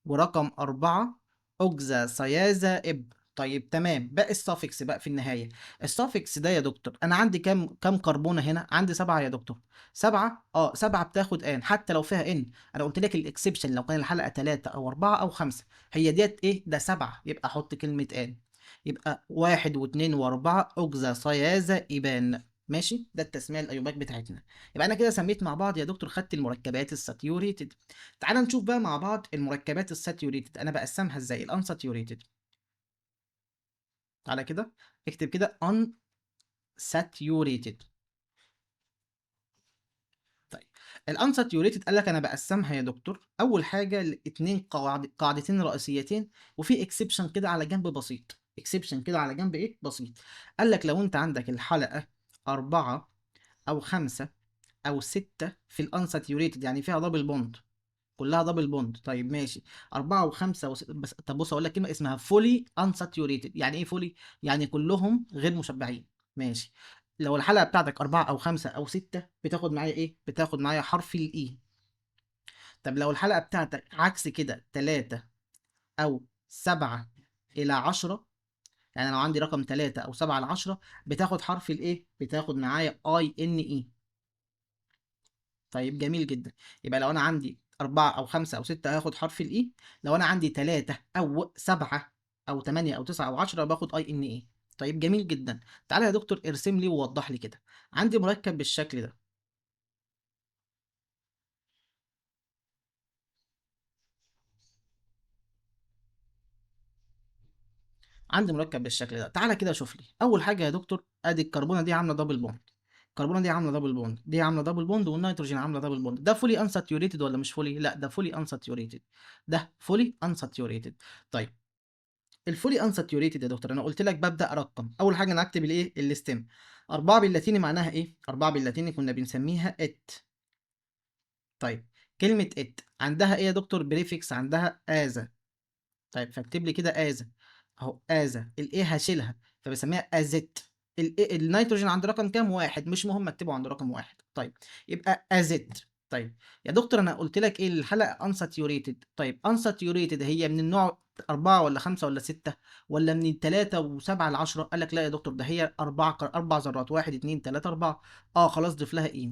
ورقم اربعة، اوجزا سيازا اب. طيب تمام، باقي السافكس بقى في النهاية. السافكس ده يا دكتور انا عندي كام كربونة هنا؟ عندي سبعة يا دكتور. سبعة، اه سبعة بتاخد ان حتى لو فيها ان. انا قلت لك الاكسبشن لو كان الحلقة تلاتة او اربعة او خمسة. هي ديت ايه، ده سبعة، يبقى احط كلمة ان. يبقى واحد واتنين واربعة اوجزا سيازا ايبان. ماشي، ده التسمية الايوباك بتاعتنا. يبقى انا كده سميت مع بعض يا دكتور، خدت المركبات الساتيوريتد. تعال نشوف بقى مع بعض المركبات الساتيوريتد انا بقسمها ازاي. الانساتيوريتد، تعالى كده اكتب كده unsaturated. طيب الانساتيوريتد قال لك انا بقسمها يا دكتور اول حاجه لاتنين قاعدتين رئيسيتين، وفي اكسبشن كده على جنب بسيط. اكسبشن كده على جنب ايه بسيط. قال لك لو انت عندك الحلقه أربعة أو خمسة أو ستة في الانساتيوريتد يعني فيها دبل بوند، كلها دبل بوند. طيب ماشي، أربعة وخمسة بس. طب بص أقول لك كلمة اسمها فولي أنساتيوريتد. يعني إيه فولي؟ يعني كلهم غير مشبعين. ماشي. لو الحلقة بتاعتك أربعة أو خمسة أو ستة بتاخد معايا إيه؟ بتاخد معايا حرف الإي. طب لو الحلقة بتاعتك عكس كده، تلاتة أو سبعة إلى عشرة، يعني لو عندي رقم تلاتة أو سبعة لعشرة بتاخد حرف الإيه؟ بتاخد معايا أي إن إي. طيب جميل جدا. يبقى لو انا عندي أربعة أو خمسة أو ستة هاخد حرف الإي. لو أنا عندي تلاتة أو سبعة أو تمانية أو تسعة أو عشرة باخد أي إن إيه. طيب جميل جدا. تعالى يا دكتور ارسم لي ووضح لي كده. عندي مركب بالشكل ده. عندي مركب بالشكل ده. تعالى كده شوف لي. أول حاجة يا دكتور أدي الكربونة دي عاملة دبل بوند، الكربونة دي عاملة دبل بوند، دي عاملة دبل بوند، والنيتروجين عاملة دبل بوند. ده فولي انساتيوريتد ولا مش فولي؟ لا ده فولي انساتيوريتد. ده فولي انساتيوريتد. طيب الفولي انساتيوريتد يا دكتور انا قلت لك ببدا ارقم. اول حاجه انا اكتب الايه، الستيم. اربعه باللاتيني معناها ايه؟ اربعه باللاتيني كنا بنسميها ات. طيب كلمة ات عندها ايه يا دكتور؟ بريفكس، عندها آذا. طيب فاكتب لي كده آذا اهو، آذا الايه هشيلها فبسميها ازت. النيتروجين عند رقم كام؟ واحد، مش مهم اكتبه عند رقم واحد. طيب يبقى ازت. طيب يا دكتور انا قلت لك ايه الحلقة انساتيوريتد؟ طيب انساتيوريتد هي من النوع أربعة ولا خمسة ولا ستة ولا من تلاتة وسبعة لعشرة؟ قال لك لا يا دكتور ده هي أربعة، أربع ذرات، واحد اتنين تلاتة أربعة. اه خلاص ضيف لها إيه،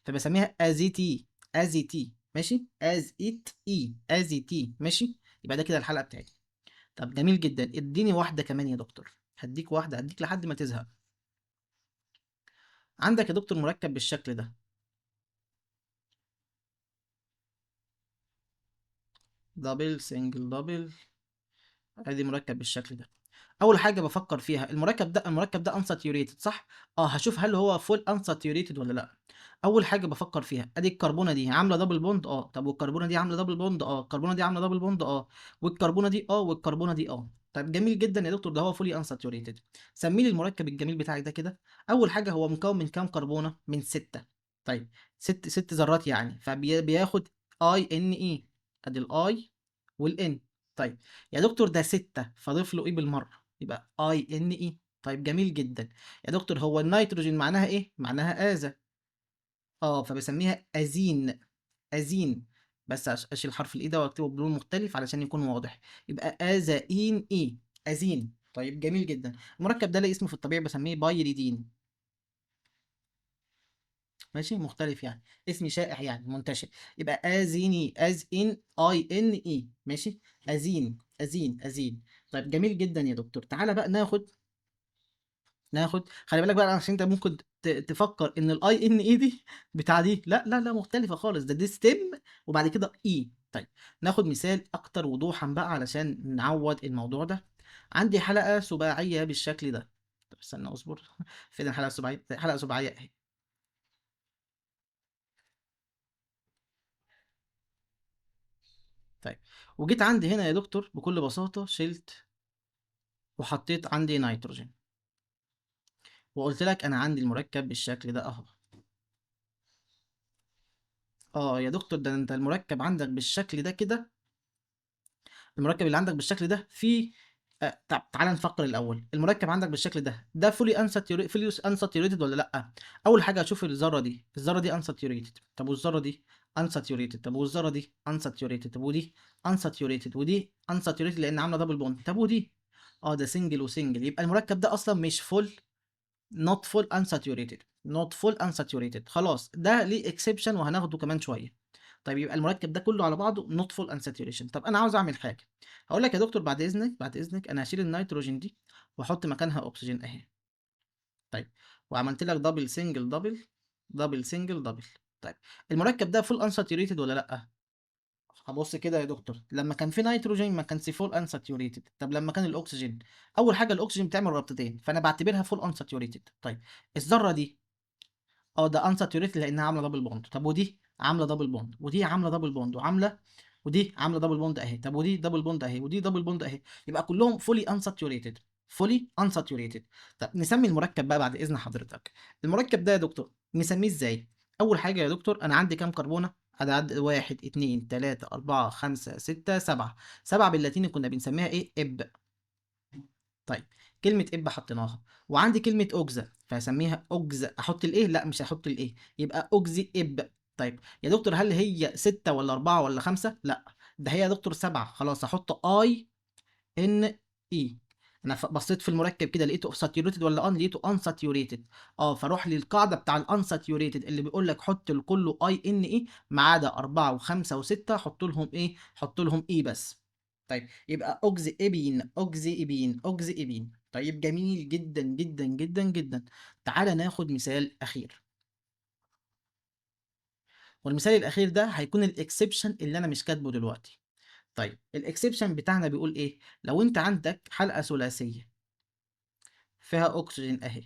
فبسميها ازيتي. ازيتي ماشي، از ات اي ازيتي ماشي. يبقى ده كده الحلقه بتاعتي. طب جميل جدا، اديني واحده كمان يا دكتور. هديك واحده، هديك لحد ما تزهق. عندك يا دكتور مركب بالشكل ده، دبل سنجل دبل، ادي مركب بالشكل ده. اول حاجه بفكر فيها المركب ده انساتيوريتد صح؟ اه هشوف هل هو فول انساتيوريتد ولا لا. اول حاجه بفكر فيها ادي الكربونه دي عامله دبل بوند، اه طب والكربونه دي عامله دبل بوند، اه الكربونه دي عامله دبل بوند، اه والكربونه دي اه والكربونه دي اه. طيب جميل جدا يا دكتور، ده هو فولي انساتيوريتد. سمي لي المركب الجميل بتاعك ده كده. اول حاجه هو مكون من كام كربونه؟ من ستة. طيب ست ذرات يعني، فبياخد اي ان اي، ادي الاي والان. طيب يا دكتور ده ستة، فاضيف له ايه بالمره؟ يبقى اي ان اي. طيب جميل جدا يا دكتور، هو النيتروجين معناها ايه؟ معناها آذى. اه فبسميها أزين. أزين. بس أشيل حرف الإي ده وأكتبه بلون مختلف علشان يكون واضح. يبقى أزاين إي. أزين. طيب جميل جدا. المركب ده ليه اسمه في الطبيعي بسميه بايريدين. ماشي، مختلف يعني، اسم شائع يعني منتشر. يبقى أزيني، أز إن أي إن إي ماشي. أزين أزين أزين. طيب جميل جدا يا دكتور، تعالى بقى ناخد خلي بالك بقى عشان انت ممكن تفكر ان الاي ان اي دي بتاع دي، لا لا لا مختلفه خالص، ده دي ستيم وبعد كده اي. طيب ناخد مثال اكتر وضوحا بقى علشان نعوض الموضوع ده. عندي حلقه سباعيه بالشكل ده. طب استنى اصبر فين الحلقه السباعيه؟ حلقه سباعيه اهي. طيب وجيت عندي هنا يا دكتور بكل بساطه شلت وحطيت عندي نيتروجين، وقلت لك انا عندي المركب بالشكل ده اهو. اه يا دكتور ده انت المركب عندك بالشكل ده كده، المركب اللي عندك بالشكل ده فيه طب تعالى نفكر الاول. المركب عندك بالشكل ده فولي انساتيوريتد ولا لا؟ اول حاجه اشوف الذره دي، الذره دي انساتيوريتد، طب والذره دي انساتيوريتد، طب والذره دي انساتيوريتد، طب ودي انساتيوريتد، ودي انساتيوريتد لان عامله دبل بوند، طب ودي اه ده سنجل وسنجل. يبقى المركب ده اصلا مش فول، not full unsaturated، not full unsaturated. خلاص ده ليه اكسبشن وهناخده كمان شويه. طيب يبقى المركب ده كله على بعضه not full unsaturation. طب انا عاوز اعمل حاجه، هقول لك يا دكتور بعد اذنك، بعد اذنك انا هشيل النيتروجين دي واحط مكانها اكسجين اهي. طيب وعملت لك دبل سنجل دبل، دبل سنجل دبل. طيب المركب ده فول unsaturated ولا لا؟ هبص كده يا دكتور، لما كان في نيتروجين ما كانش فول انساتيوريتد. طب لما كان الاكسجين، اول حاجه الاكسجين بتعمل رابطتين فانا بعتبرها فول انساتيوريتد. طيب الذره دي اه ده انساتيوريتد لانها عامله دبل بوند، طب ودي عامله دبل بوند، ودي عامله دبل بوند وعامله، ودي عامله دبل بوند اهي، طب ودي دبل بوند اهي، ودي دبل بوند اهي. يبقى كلهم فولي انساتيوريتد، فولي انساتيوريتد. طب نسمي المركب بقى بعد اذن حضرتك. المركب ده يا دكتور نسميه ازاي؟ اول حاجه يا دكتور انا عندي كام كربونه؟ عدد واحد اتنين تلاتة أربعة خمسة ستة سبعة. سبعة باللاتيني كنا بنسميها إيه؟ إب. طيب كلمة إب حطيناها، وعندي كلمة أوجزا فهسميها أوجزا. أحط الإيه؟ لا مش هحط الإيه، يبقى أوجزي إب. طيب يا دكتور هل هي ستة ولا أربعة ولا خمسة؟ لا ده هي يا دكتور سبعة، خلاص أحط أي ان اي. انا بصيت في المركب كده لقيته ساتيوريتد ولا ان، لقيته ان ساتيوريتد. اه فاروح للقاعده بتاع الان ساتيوريتد اللي بيقول لك حط لكله اي ان اي ما عدا أربعة وخمسة وستة حط لهم ايه؟ حط لهم اي بس. طيب يبقى اوكزي ابين، اوكزي ابين، اوكزي ابين. طيب جميل جدا جدا جدا جدا. تعالى ناخد مثال اخير، والمثال الاخير ده هيكون الاكسبشن اللي انا مش كاتبه دلوقتي. طيب الاكسبشن بتاعنا بيقول ايه؟ لو انت عندك حلقه ثلاثيه فيها اكسجين اهي،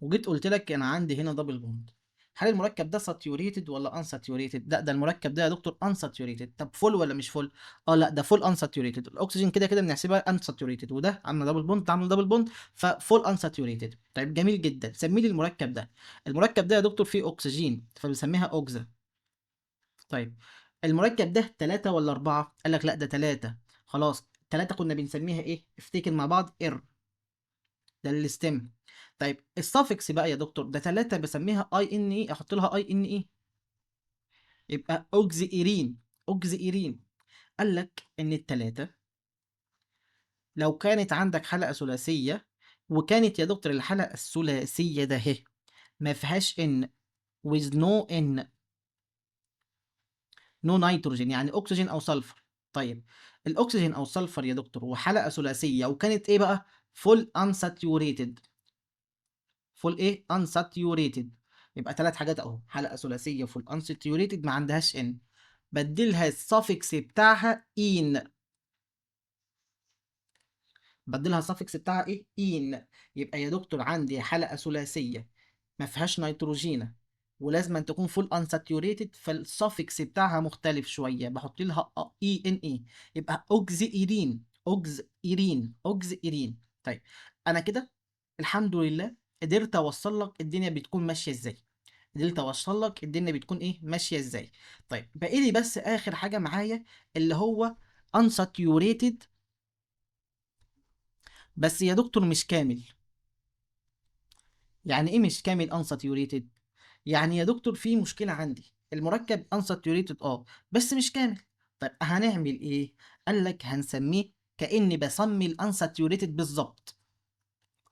وجيت قلت لك انا عندي هنا دبل بوند، هل المركب ده ساتيوريتد ولا انساتيوريتد؟ لا، ده المركب ده يا دكتور انساتيوريتد. طب فول ولا مش فول؟ اه لا، ده فول انساتيوريتد. الاكسجين كده كده بنحسبها انساتيوريتد، وده عامله دبل بوند، ده عامله دبل بوند، ففول انساتيوريتد. طيب جميل جدا، سمي لي المركب ده. المركب ده يا دكتور فيه اكسجين فبنسميها اوكزا. طيب المركب ده 3 ولا 4؟ قال لك لا ده 3. خلاص 3 كنا بنسميها ايه؟ افتكر مع بعض، ار. ده الستيم. طيب السافكس بقى يا دكتور، ده 3 بسميها اي ان اي، احط لها اي ان اي، يبقى اوكزيرين. اوكزيرين. قال لك ان الثلاثه لو كانت عندك حلقه ثلاثيه، وكانت يا دكتور الحلقه الثلاثيه ده اهي ما فيهاش ان، with no n، نو نيتروجين، يعني اكسجين او سلفر. طيب الاكسجين او السلفر يا دكتور وحلقه ثلاثيه وكانت ايه بقى؟ فول انساتيوريتد. فول ايه؟ انساتيوريتد. يبقى ثلاث حاجات اهو، حلقه ثلاثيه فول انساتيوريتد ما عندهاش ان، بدلها السافكس بتاعها ان. بدلها السافكس بتاعها ايه؟ ان. يبقى يا دكتور عندي حلقه ثلاثيه ما فيهاش نيتروجينه ولازم أن تكون فول انساتيوريتد، فالسافكس بتاعها مختلف شويه، بحط لها اي ان اي، يبقى اوكزيرين. اوكزيرين. اوكزيرين. طيب انا كده الحمد لله قدرت اوصل لك الدنيا بتكون ماشيه ازاي. قدرت اوصل لك الدنيا بتكون ايه ماشيه ازاي. طيب باقي لي بس اخر حاجه معايا، اللي هو unsaturated، بس يا دكتور مش كامل. يعني ايه مش كامل unsaturated؟ يعني يا دكتور في مشكله عندي، المركب unsaturated بس مش كامل. طيب هنعمل ايه؟ قال لك هنسميه كاني بسمي الانساتيوريتد بالظبط.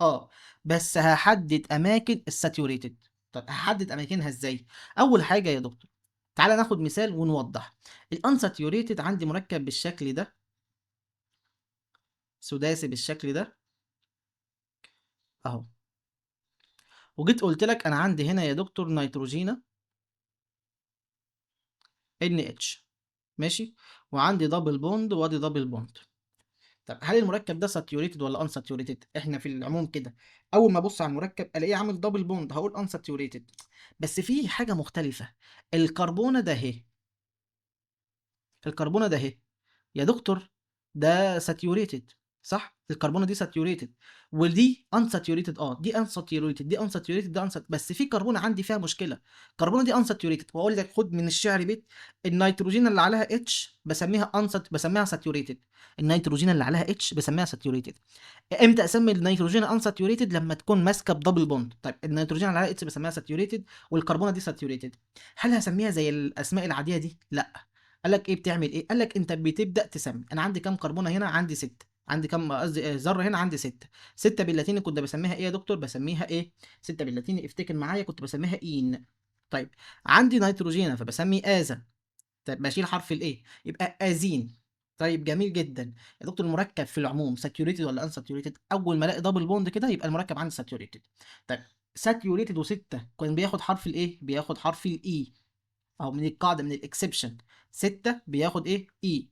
اه بس هحدد اماكن الساتيوريتد. طب هحدد اماكنها ازاي؟ اول حاجه يا دكتور تعالى ناخد مثال ونوضح. الانساتيوريتد عندي مركب بالشكل ده، سداسي بالشكل ده اهو، وجيت قلت لك انا عندي هنا يا دكتور نيتروجينا NH، ماشي، وعندي دبل بوند وادي دبل بوند. طب هل المركب ده ساتيوريتد ولا ان ساتيوريتد؟ احنا في العموم كده اول ما ابص على المركب الاقيه عامل دبل بوند هقول ان ساتيوريتد. بس في حاجه مختلفه، الكربونه ده اهي، الكربونه ده اهي يا دكتور ده ساتيوريتد، صح؟ الكربونه دي ساتيوريتد ودي انساتيوريتد. دي انساتيوريتد، دي انساتيوريتد، ده انسات، بس في كربونه عندي فيها مشكله. الكربونه دي انساتيوريتد، واقول لك خد من الشعر بيت: النيتروجين اللي عليها اتش بسميها بسميها ساتيوريتد. النيتروجين اللي عليها اتش بسميها ساتيوريتد. امتى اسمي النيتروجين انساتيوريتد؟ لما تكون ماسكه بدبل بوند. طيب النيتروجين اللي عليها اتش بسميها ساتيوريتد والكربونه دي ساتيوريتد. هل هسميها زي الاسماء العاديه دي؟ لا. قال لك ايه بتعمل ايه؟ قال لك انت بتبدا تسمي. انا عندي كام كربونه هنا؟ عندي 6. عندي كام قصدي ذره هنا؟ عندي 6. 6 باللاتيني كنت بسميها ايه يا دكتور؟ بسميها ايه 6 باللاتيني؟ افتكر معايا كنت بسميها اين. طيب عندي نيتروجينا فبسمي ازا. طيب بشيل حرف الايه يبقى ازين. طيب جميل جدا. يا دكتور المركب في العموم ساتيوريتد ولا ان ساتيوريتد؟ اول ما الاقي دبل بوند كده يبقى المركب عندي ساتيوريتد. طيب ساتيوريتد وستة كان بياخد حرف الايه؟ بياخد حرف الاي، او من القاعده من الاكسبشن 6 بياخد ايه؟ اي.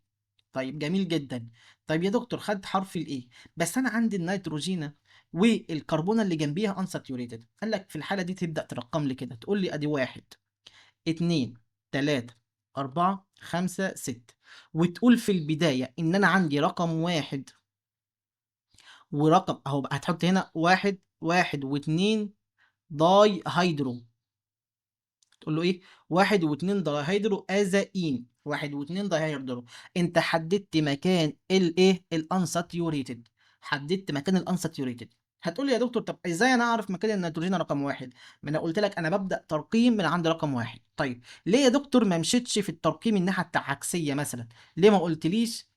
طيب جميل جدا. طيب يا دكتور خد حرف الاي، بس انا عندي النيتروجينا والكربونه اللي جنبيها انساتيوريتد. قال لك في الحاله دي تبدا ترقم لي كده، تقول لي ادي 1 2 3 4 5 6، وتقول في البدايه ان انا عندي رقم 1 ورقم اهو، هتحط هنا 1 1 و2 داي هيدرو. تقول له ايه؟ 1 و2 دايهيدرو ازاين. 1 و2 دايهيدرو. انت حددت مكان الايه؟ الانساتيوريتد. حددت مكان الانساتيوريتد. هتقول لي يا دكتور طب ازاي انا اعرف مكان النيتروجين رقم 1؟ ما انا قلت لك انا ببدا ترقيم من عند رقم 1. طيب ليه يا دكتور ما مشيتش في الترقيم الناحيه العكسيه مثلا؟ ليه ما قلتليش؟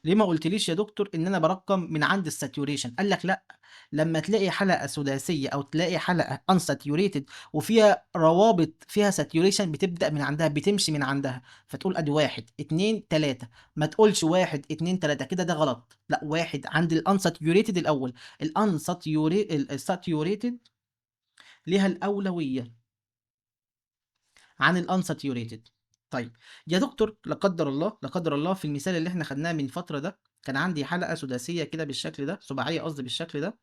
ليه ما قلتليش يا دكتور ان انا برقم من عند الساتيوريشن؟ قال لك لا، لما تلاقي حلقه سداسيه او تلاقي حلقه unsaturated وفيها روابط فيها ساتيوريشن بتبدا من عندها، بتمشي من عندها، فتقول ادي 1 2 3. ما تقولش 1 2 3 كده، ده غلط. لا، واحد عند الانساتيوريتد الاول. الساتيوريتد ليها الاولويه عن الانساتيوريتد. طيب يا دكتور لا قدر الله، لا قدر الله، في المثال اللي احنا خدناه من فتره ده كان عندي حلقه سداسيه كده بالشكل ده، سباعيه قصدي بالشكل ده.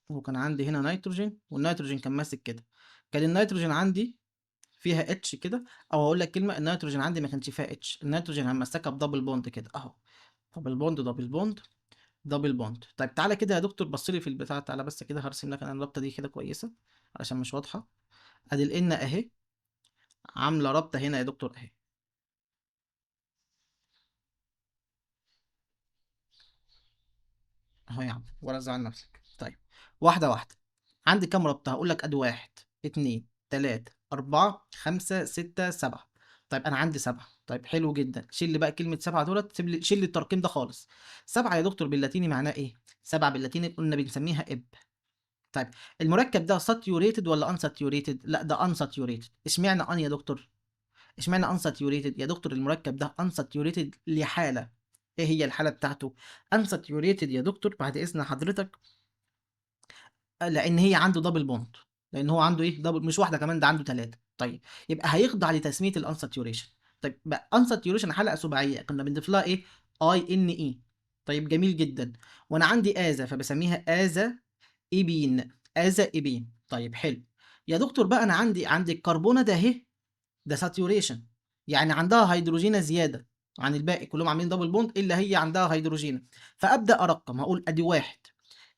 وكان عندي هنا نيتروجين، والنيتروجين كان ماسك كده. كان النيتروجين عندي فيها اتش كده، او اقول لك كلمه، النيتروجين عندي ما كانش فيها اتش، النيتروجين همسكها بدبل بوند كده اهو. دبل بوند دبل بوند دبل بوند. طيب تعالى كده يا دكتور، بص لي في البتاع، تعالى بس كده هرسم لك انا الرابطه دي كده كويسه علشان مش واضحه. ادي الان اهي، عامله رابطه هنا يا دكتور اهي. اهو يا عم، ولا تزعل نفسك. طيب واحده واحده. عندي كام رابطه؟ هقول لك ادي واحد، اتنين، تلاته، اربعه، خمسه، سته، سبعه. طيب انا عندي سبعه. طيب حلو جدا، شيل لي بقى كلمه سبعه دولت، شيل لي الترقيم ده خالص. سبعه يا دكتور باللاتيني معناه ايه؟ سبعه باللاتيني قلنا بنسميها اب. طيب المركب ده ساتيوريتد ولا ان ساتيوريتد؟ لا ده ان ساتيوريتد. اشمعنى ان يا دكتور؟ اشمعنى ان ساتيوريتد يا دكتور؟ المركب ده ان ساتيوريتد لحاله. ايه هي الحاله بتاعته؟ ان ساتيوريتد يا دكتور بعد اذن حضرتك، لان هي عنده دبل بوند. لان هو عنده ايه؟ دبل، مش واحده كمان، ده عنده ثلاثه. طيب يبقى هيخضع لتسميه الانساتيوريشن. طيب بقى انساتيوريشن حلقه سباعيه كنا بنضيف لها ايه؟ اي ان اي. طيب جميل جدا. وانا عندي ازا فبسميها ازا ايبين. ازا ايبين. طيب حلو. يا دكتور بقى انا عندي الكربونه ده اهي، ده ساتيوريشن، يعني عندها هيدروجين زياده عن الباقي، كلهم عاملين دبل بوند الا هي عندها هيدروجين. فابدا ارقم، هقول ادي واحد،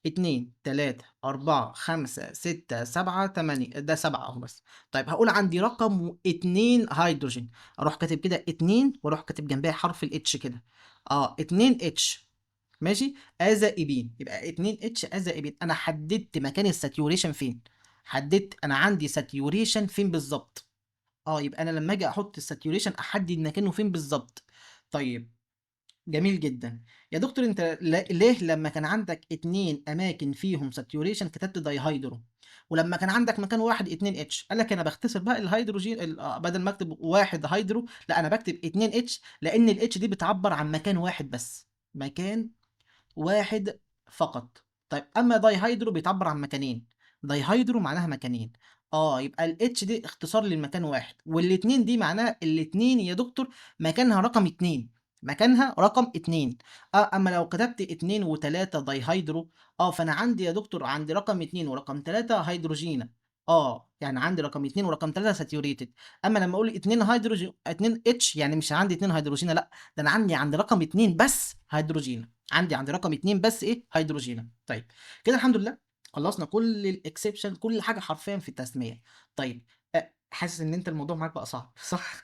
اتنين، تلاتة، أربعة، خمسة، ستة، سبعة، تمانية، ده سبعة أهو بس. طيب هقول عندي رقم اتنين هيدروجين، أروح كاتب كده اتنين، وأروح كاتب جنبها حرف الاتش كده. اتنين اتش. ماشي. أزائبين، يبقى اتنين اتش أزائبين. أنا حددت مكان الساتيوريشن فين. حددت أنا عندي ساتيوريشن فين بالظبط. يبقى أنا لما أجي أحط الساتيوريشن أحدد مكانه فين بالظبط. طيب جميل جدا. يا دكتور انت ليه لما كان عندك اتنين اماكن فيهم ساتيوريشن كتبت دايهايدرو، ولما كان عندك مكان واحد اتنين اتش؟ قال لك انا بختصر بقى الهيدروجين بدل ما اكتب واحد هيدرو، لا انا بكتب اتنين اتش، لان الاتش دي بتعبر عن مكان واحد بس. مكان واحد فقط. طيب اما داي هيدرو بيتعبر عن مكانين. داي هيدرو معناها مكانين. يبقى الاتش دي اختصار للمكان واحد، والاتنين دي معناها الاتنين يا دكتور مكانها رقم اتنين. مكانها رقم اتنين. اما لو كتبت اتنين وتلاتة داي هيدرو، فانا عندي يا دكتور عندي رقم اتنين ورقم تلاتة هيدروجين. يعني عندي رقم اتنين ورقم تلاتة ساتيوريتد. اما لما اقول اتنين هيدروجين اتنين اتش، يعني مش عندي اتنين هيدروجين، لا ده انا عندي رقم اتنين بس هيدروجين. عندي رقم اتنين بس ايه؟ هيدروجين. طيب كده الحمد لله خلصنا كل الاكسبشن، كل حاجه حرفيا في التسميه. طيب حاسس ان انت الموضوع معاك بقى صعب صح؟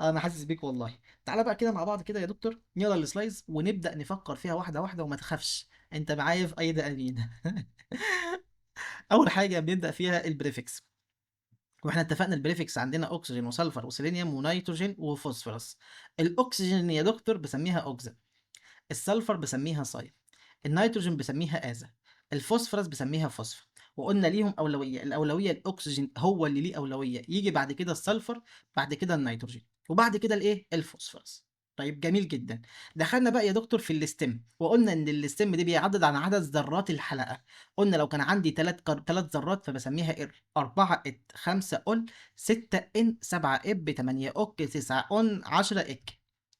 انا حاسس بيك والله. تعالى بقى كده مع بعض كده يا دكتور نقرا السلايدز ونبدا نفكر فيها واحده واحده، وما تخافش انت معايا في اي امين. اول حاجه بنبدا فيها البريفكس. واحنا اتفقنا البريفكس عندنا اكسجين وسلفر وسيلينيوم ونيتروجين وفوسفورس. الاكسجين يا دكتور بسميها اوكسا، السلفر بسميها صاي، النيتروجين بسميها آزا، الفوسفورس بسميها فوسفور. وقلنا ليهم أولوية، الأولوية الأكسجين هو اللي ليه أولوية، يجي بعد كده السلفر، بعد كده النيتروجين، وبعد كده الإيه؟ الفوسفورس. طيب جميل جدا. دخلنا بقى يا دكتور في الاستم، وقلنا ان الاستم دي بيعدد عن عدد ذرات الحلقه. قلنا لو كان عندي ثلاث ذرات فبسميها ار، 4 ات، 5 اول، 6 ان، 7 اب، 8 اوك، 9 اون، 10 اك.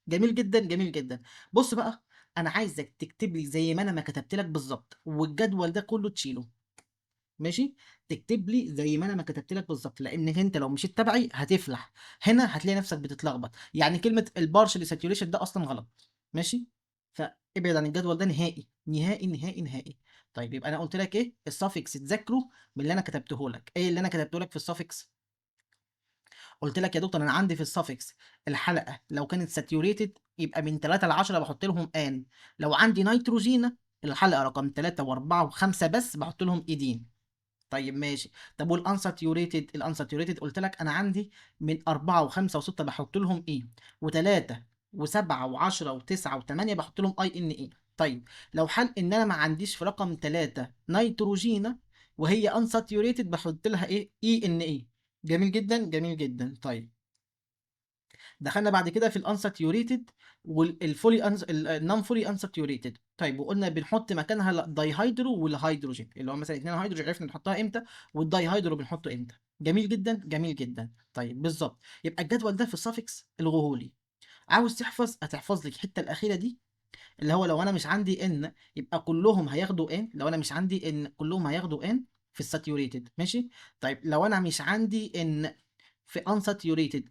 جميل جدا جميل جدا. بص بقى، انا عايزك تكتب لي زي ما انا ما كتبت لك بالظبط، والجدول ده كله تشيله. ماشي. تكتب لي زي ما انا ما كتبت لك بالظبط، لانك انت لو مشيت تبعي هتفلح. هنا هتلاقي نفسك بتتلخبط، يعني كلمه البارشل ساتوريشن ده اصلا غلط. ماشي. فابعد عن الجدول ده نهائي نهائي نهائي نهائي. طيب يبقى انا قلت لك ايه السافكس تذاكره من اللي انا كتبته لك. ايه اللي انا كتبته لك في السافكس؟ قلت لك يا دكتور انا عندي في السافكس الحلقه لو كانت ساتيوريتد يبقى من 3 ل 10 بحط لهم ان. لو عندي نيتروجين الحلقه رقم 3 و4 و5 بس بحط لهم ايدين. طيب ماشي. طب والانساتيوريتد؟ الانساتيوريتد قلت لك انا عندي من 4 و5 و6 بحط لهم ايه، و3 و7 و10 و9 و8 بحط لهم اي ان اي. طيب لو حال ان انا ما عنديش في رقم 3 نيتروجين وهي انساتيوريتد بحط لها ايه؟ اي ان اي. جميل جدا جميل جدا. طيب دخلنا بعد كده في الانساتيوريتد والفولي النون فولي انساتيوريتد. طيب وقلنا بنحط مكانها الدايهيدرو والهيدروجين، اللي هو مثلا اتنين هيدروجين عرفنا نحطها امتى، والدايهيدرو بنحطه امتى. جميل جدا جميل جدا. طيب بالظبط. يبقى الجدول ده في السافكس الغهولي. عاوز تحفظ هتحفظ لك الحته الاخيره دي اللي هو لو انا مش عندي ان يبقى كلهم هياخدوا ان، لو انا مش عندي ان كلهم هياخدوا ان في الساتيوريتد، ماشي. طيب لو انا مش عندي ان في unsaturated،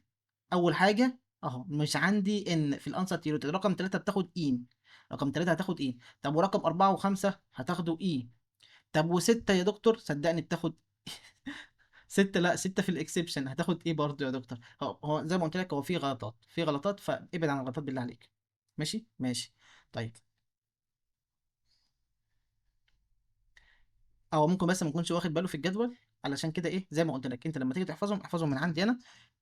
اول حاجه اهو مش عندي ان في الانساتيوريتد، رقم 3 بتاخد اين، رقم 3 هتاخد ايه؟ طب ورقم 4 و5 هتاخدوا ايه؟ طب و6 يا دكتور صدقني بتاخد 6، لا 6 في الاكسبشن هتاخد ايه برضه يا دكتور؟ هو زي ما قلت لك، هو في غلطات، في غلطات، فابعد عن الغلطات بالله عليك. ماشي ماشي. طيب او ممكن بس ما يكونش واخد باله في الجدول، علشان كده ايه زي ما قلت لك، انت لما تيجي تحفظهم احفظهم من عندي انا،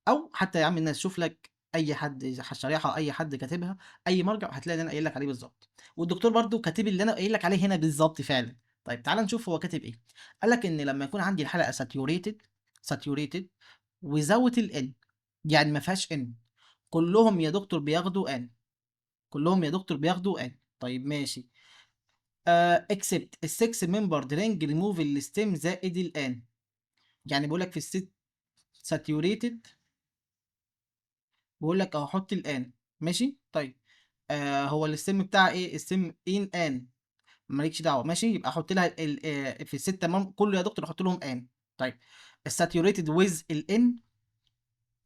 او حتى يا عم الناس شوف لك اي حد شريحه، اي حد كاتبها، اي مرجع هتلاقي اللي انا قايل لك عليه بالظبط، والدكتور برضو كاتب اللي انا قايل لك عليه هنا بالظبط فعلا. طيب تعال نشوف هو كاتب ايه. قال لك ان لما يكون عندي الحلقه ساتيوريتد وزاويه الان، يعني ما فيهاش ان، كلهم يا دكتور بياخدوا ان، كلهم يا دكتور بياخدوا ان. طيب ماشي. اكسبت السكس ممبر درينج ريموف الستيم زائد الان، يعني بقول لك في الست ساتيوريتد، بقول لك اهو حط الان، ماشي. طيب هو الستيم بتاع ايه؟ الستيم ان ان، مالكش دعوه، ماشي. يبقى احط لها في السته كله يا دكتور احط لهم ان. طيب الساتيوريتد ويز الان،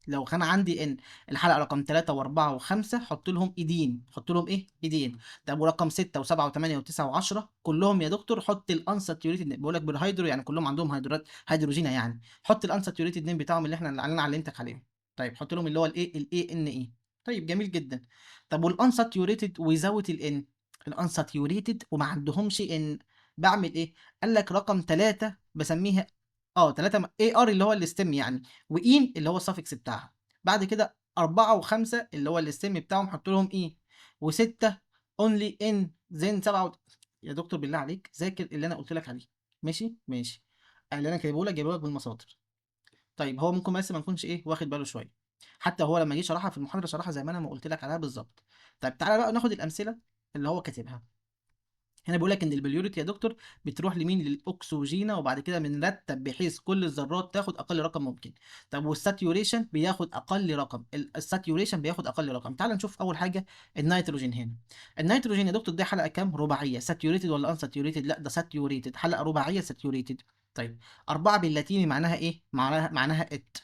لو كان عندي ان الحلقه رقم 3 و4 و5 حط لهم ايدين، حط لهم ايه؟ ايدين. طب ورقم 6 و7 و8 و9 و10 كلهم يا دكتور حط الانساتيوريتد، بقول لك بالهيدرو يعني كلهم عندهم هيدروجينا يعني، حط الانساتيوريتد نيم بتاعهم اللي انا علمتك عليهم. طيب حط لهم اللي هو الاي ان اي. طيب جميل جدا. طب والانساتيوريتد وزاويه الان، الانساتيوريتد وما عندهمش ان، بعمل ايه؟ قال لك رقم 3 بسميها 3 اي ار اللي هو الاستم يعني، وإين اللي هو السافكس بتاعها. بعد كده 4 و5 اللي هو الاستم بتاعهم حط لهم إيه، و6 اونلي ان زين 7 يا دكتور بالله عليك ذاكر اللي انا قلت لك عليه. ماشي ماشي. اللي انا جايبه لك بالمصادر. طيب هو ممكن بس ما نكونش ايه واخد باله شويه، حتى هو لما جه شرحها في المحاضره شرحها زي ما انا ما قلت لك عليها بالظبط. طيب تعالى بقى ناخد الامثله اللي هو كاتبها. هنا بيقول لك ان البليوريتي يا دكتور بتروح لمين؟ للاكسجينه، وبعد كده بنرتب بحيث كل الذرات تاخد اقل رقم ممكن. طب والساتيوريشن بياخد اقل رقم، الساتيوريشن بياخد اقل رقم. تعال نشوف اول حاجه النيتروجين هنا. النيتروجين يا دكتور دي حلقه كام؟ رباعيه. ساتيوريتد ولا ان ساتيوريتد؟ لا ده ساتيوريتد، حلقه رباعيه ساتيوريتد. طيب 4 باللاتيني معناها ايه؟ معناها ات،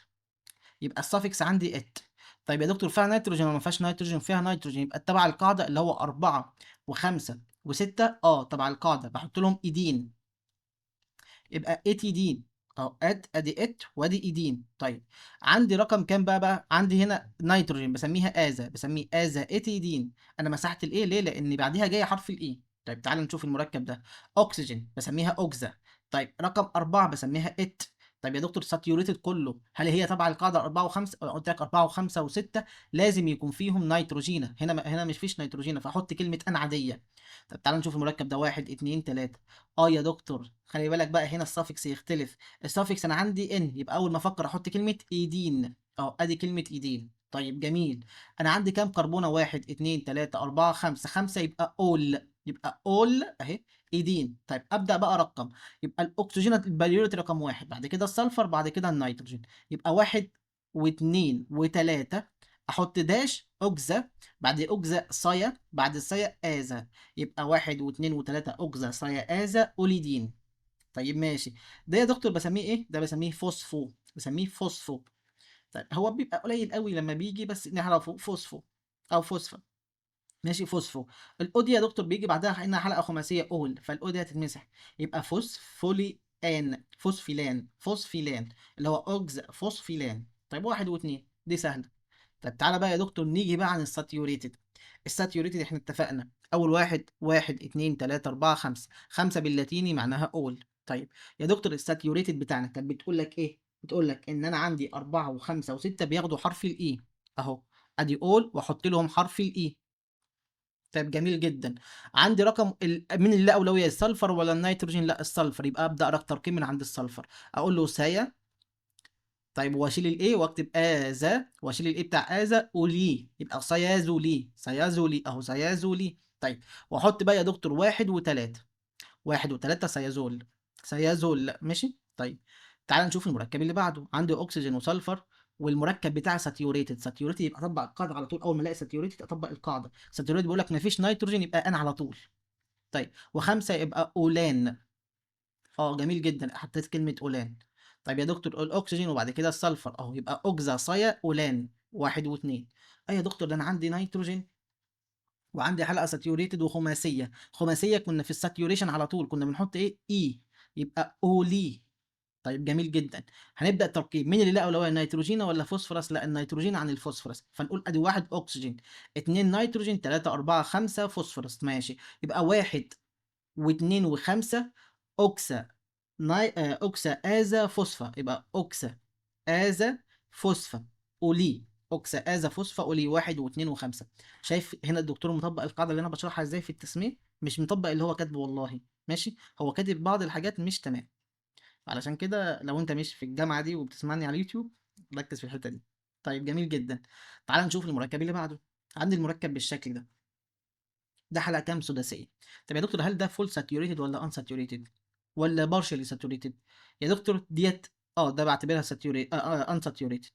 يبقى السافكس عندي ات. طيب يا دكتور فيها نيتروجين ولا ما فيهاش نيتروجين؟ فيها نيتروجين، يبقى تبع القاعده اللي هو 4 و5 و6 تبع القاعده بحط لهم ايدين، يبقى اتيدين. ادي ات وادي ايدين. طيب عندي رقم كام بقى عندي هنا نيتروجين بسميها ازا، بسميه ازا اتيدين. انا مسحت الايه ليه؟ لان بعديها جاي حرف الاي. طيب تعال نشوف المركب ده. اكسجين بسميها اوكزا. طيب رقم 4 بسميها ات. طيب يا دكتور ساتيوريتد كله هل هي تبع القاعده 4 و5؟ قلت لك 4 و5 و6 لازم يكون فيهم نيتروجين، هنا مش فيش نيتروجين فاحط كلمه ان عاديه. طب تعال نشوف المركب ده 1 2 3. يا دكتور خلي بالك بقى هنا السافكس يختلف. السافكس انا عندي ان، يبقى اول ما افكر احط كلمه ايدين، ادي كلمه ايدين. طيب جميل. انا عندي كام كربونه؟ 1 2 3 4 5، 5 يبقى اول، يبقى اول اهي ايدين. طيب ابدا بقى ارقم، يبقى الاكسجين البريوريتي رقم 1، بعد كده السلفر، بعد كده النيتروجين، يبقى 1 و2 و3 احط داش اوكزا، بعد اوكزا صايا، بعد الصايا ازا، يبقى 1 و2 و3 اوكزا صايا ازا اوليدين. طيب ماشي. ده يا دكتور بسميه ايه؟ ده بسميه فوسفو، بسميه فوسفو. طيب هو بيبقى قليل قوي لما بيجي بس نعرفه فوسفو او فوسفا. ماشي فوسفو. الاودي يا دكتور بيجي بعدها انها حلقه خماسيه اول، فالاودي هتتمسح، يبقى فوسفولي ان فوسفيلان اللي هو اوكز فوسفيلان. طيب 1 و2 دي سهله. طب تعالى بقى يا دكتور نيجي بقى عن الساتيوريتد. الساتيوريتد احنا اتفقنا اول واحد 1 2 3 4 5، 5 باللاتيني معناها اول. طيب يا دكتور الساتيوريتد بتاعنا كانت بتقول لك ايه؟ بتقول لك ان انا عندي 4 و5 و6 بياخدوا حرف الاي اهو، ادي اول واحط لهم حرف الاي. طيب جميل جدا. عندي رقم مين اللي اولويه، السلفر ولا النيتروجين؟ لا السلفر، يبقى ابدا ترقيم من عند السلفر، اقول له سايا. طيب واشيل الايه واكتب ازا، واشيل الايه بتاع ازا ولي، يبقى سيازولي، سيازولي اهو سيازولي. طيب واحط بقى يا دكتور 1 و3، 1 و3 سيازول، سيازول لا ماشي. طيب تعال نشوف المركب اللي بعده. عندي اكسجين وسلفر والمركب بتاعي ساتيوريتد، ساتيوريتد يبقى اطبق القاعده على طول، اول ما الاقي ساتيوريتد اطبق القاعده، ساتيوريتد بيقول لك مفيش نيتروجين يبقى انا على طول. طيب وخمسه يبقى اولان. اه جميل جدا، حطيت كلمه اولان. طيب يا دكتور الاكسجين وبعد كده السلفر اهو، يبقى اوكزا صيا اولان واحد واثنين. اي يا دكتور ده انا عندي نيتروجين وعندي حلقه ساتيوريتد وخماسيه، خماسيه كنا في الساتيوريشن على طول كنا بنحط ايه اي، يبقى اولي. طيب جميل جدا. هنبدا تركيب، مين اللي لا اولويه، النيتروجين ولا فوسفورس؟ لا النيتروجين عن الفوسفورس، فنقول ادي واحد اكسجين، اتنين نيتروجين، تلاته اربعه خمسه فوسفورس، ماشي. يبقى واحد واتنين وخمسه اوكسا اوكسا ازا فوسفا، يبقى اوكسا ازا فوسفا اولي، اوكسا ازا فوسفا اولي، واحد واثنين وخمسه. شايف هنا الدكتور مطبق القاعده اللي انا بشرحها ازاي في التسميه، مش مطبق اللي هو كاتبه والله، ماشي، هو كاتب بعض الحاجات مش تمام. علشان كده لو انت مش في الجامعه دي وبتسمعني على اليوتيوب ركز في الحته دي. طيب جميل جدا. تعال نشوف المركب اللي بعده. عندي المركب بالشكل ده، ده حلقة كام سداسية. طب يا دكتور هل ده فول ساتيوريتد ولا ان ساتيوريتد ولا بارشلي ساتيوريتد؟ يا دكتور ديت اه ده بعتبرها ساتيوريتد ان ساتيوريتد.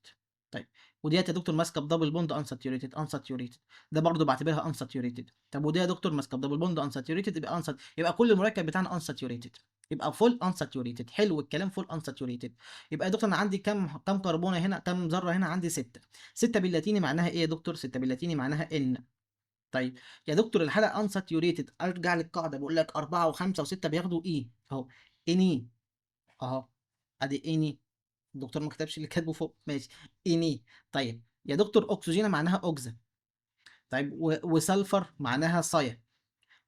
طيب وديت يا دكتور ماسكه بدبل بوند ان ساتيوريتد، ان ساتيوريتد، ده برضه بعتبرها ان ساتيوريتد. طب ودي يا دكتور ماسكه بدبل بوند ان ساتيوريتد، يبقى يبقى كل المركب بتاعنا ان ساتيوريتد، يبقى فول ان ساتيوريتد. حلو الكلام، فول ان ساتيوريتد. يبقى يا دكتور انا عندي كام كربونه هنا، كام ذره هنا؟ عندي 6. 6 باللاتيني معناها ايه يا دكتور؟ 6 باللاتيني معناها ان. طيب يا دكتور الحلقه انساتيوريتد، ارجع للقاعده بقول لك 4 و5 و6 بياخدوا ايه اهو، اني اهو، ادي اني، الدكتور ما كتبش اللي كاتبه فوق، ماشي اني. طيب يا دكتور اكسجين معناها اوكزا، طيب وسلفر معناها صيا،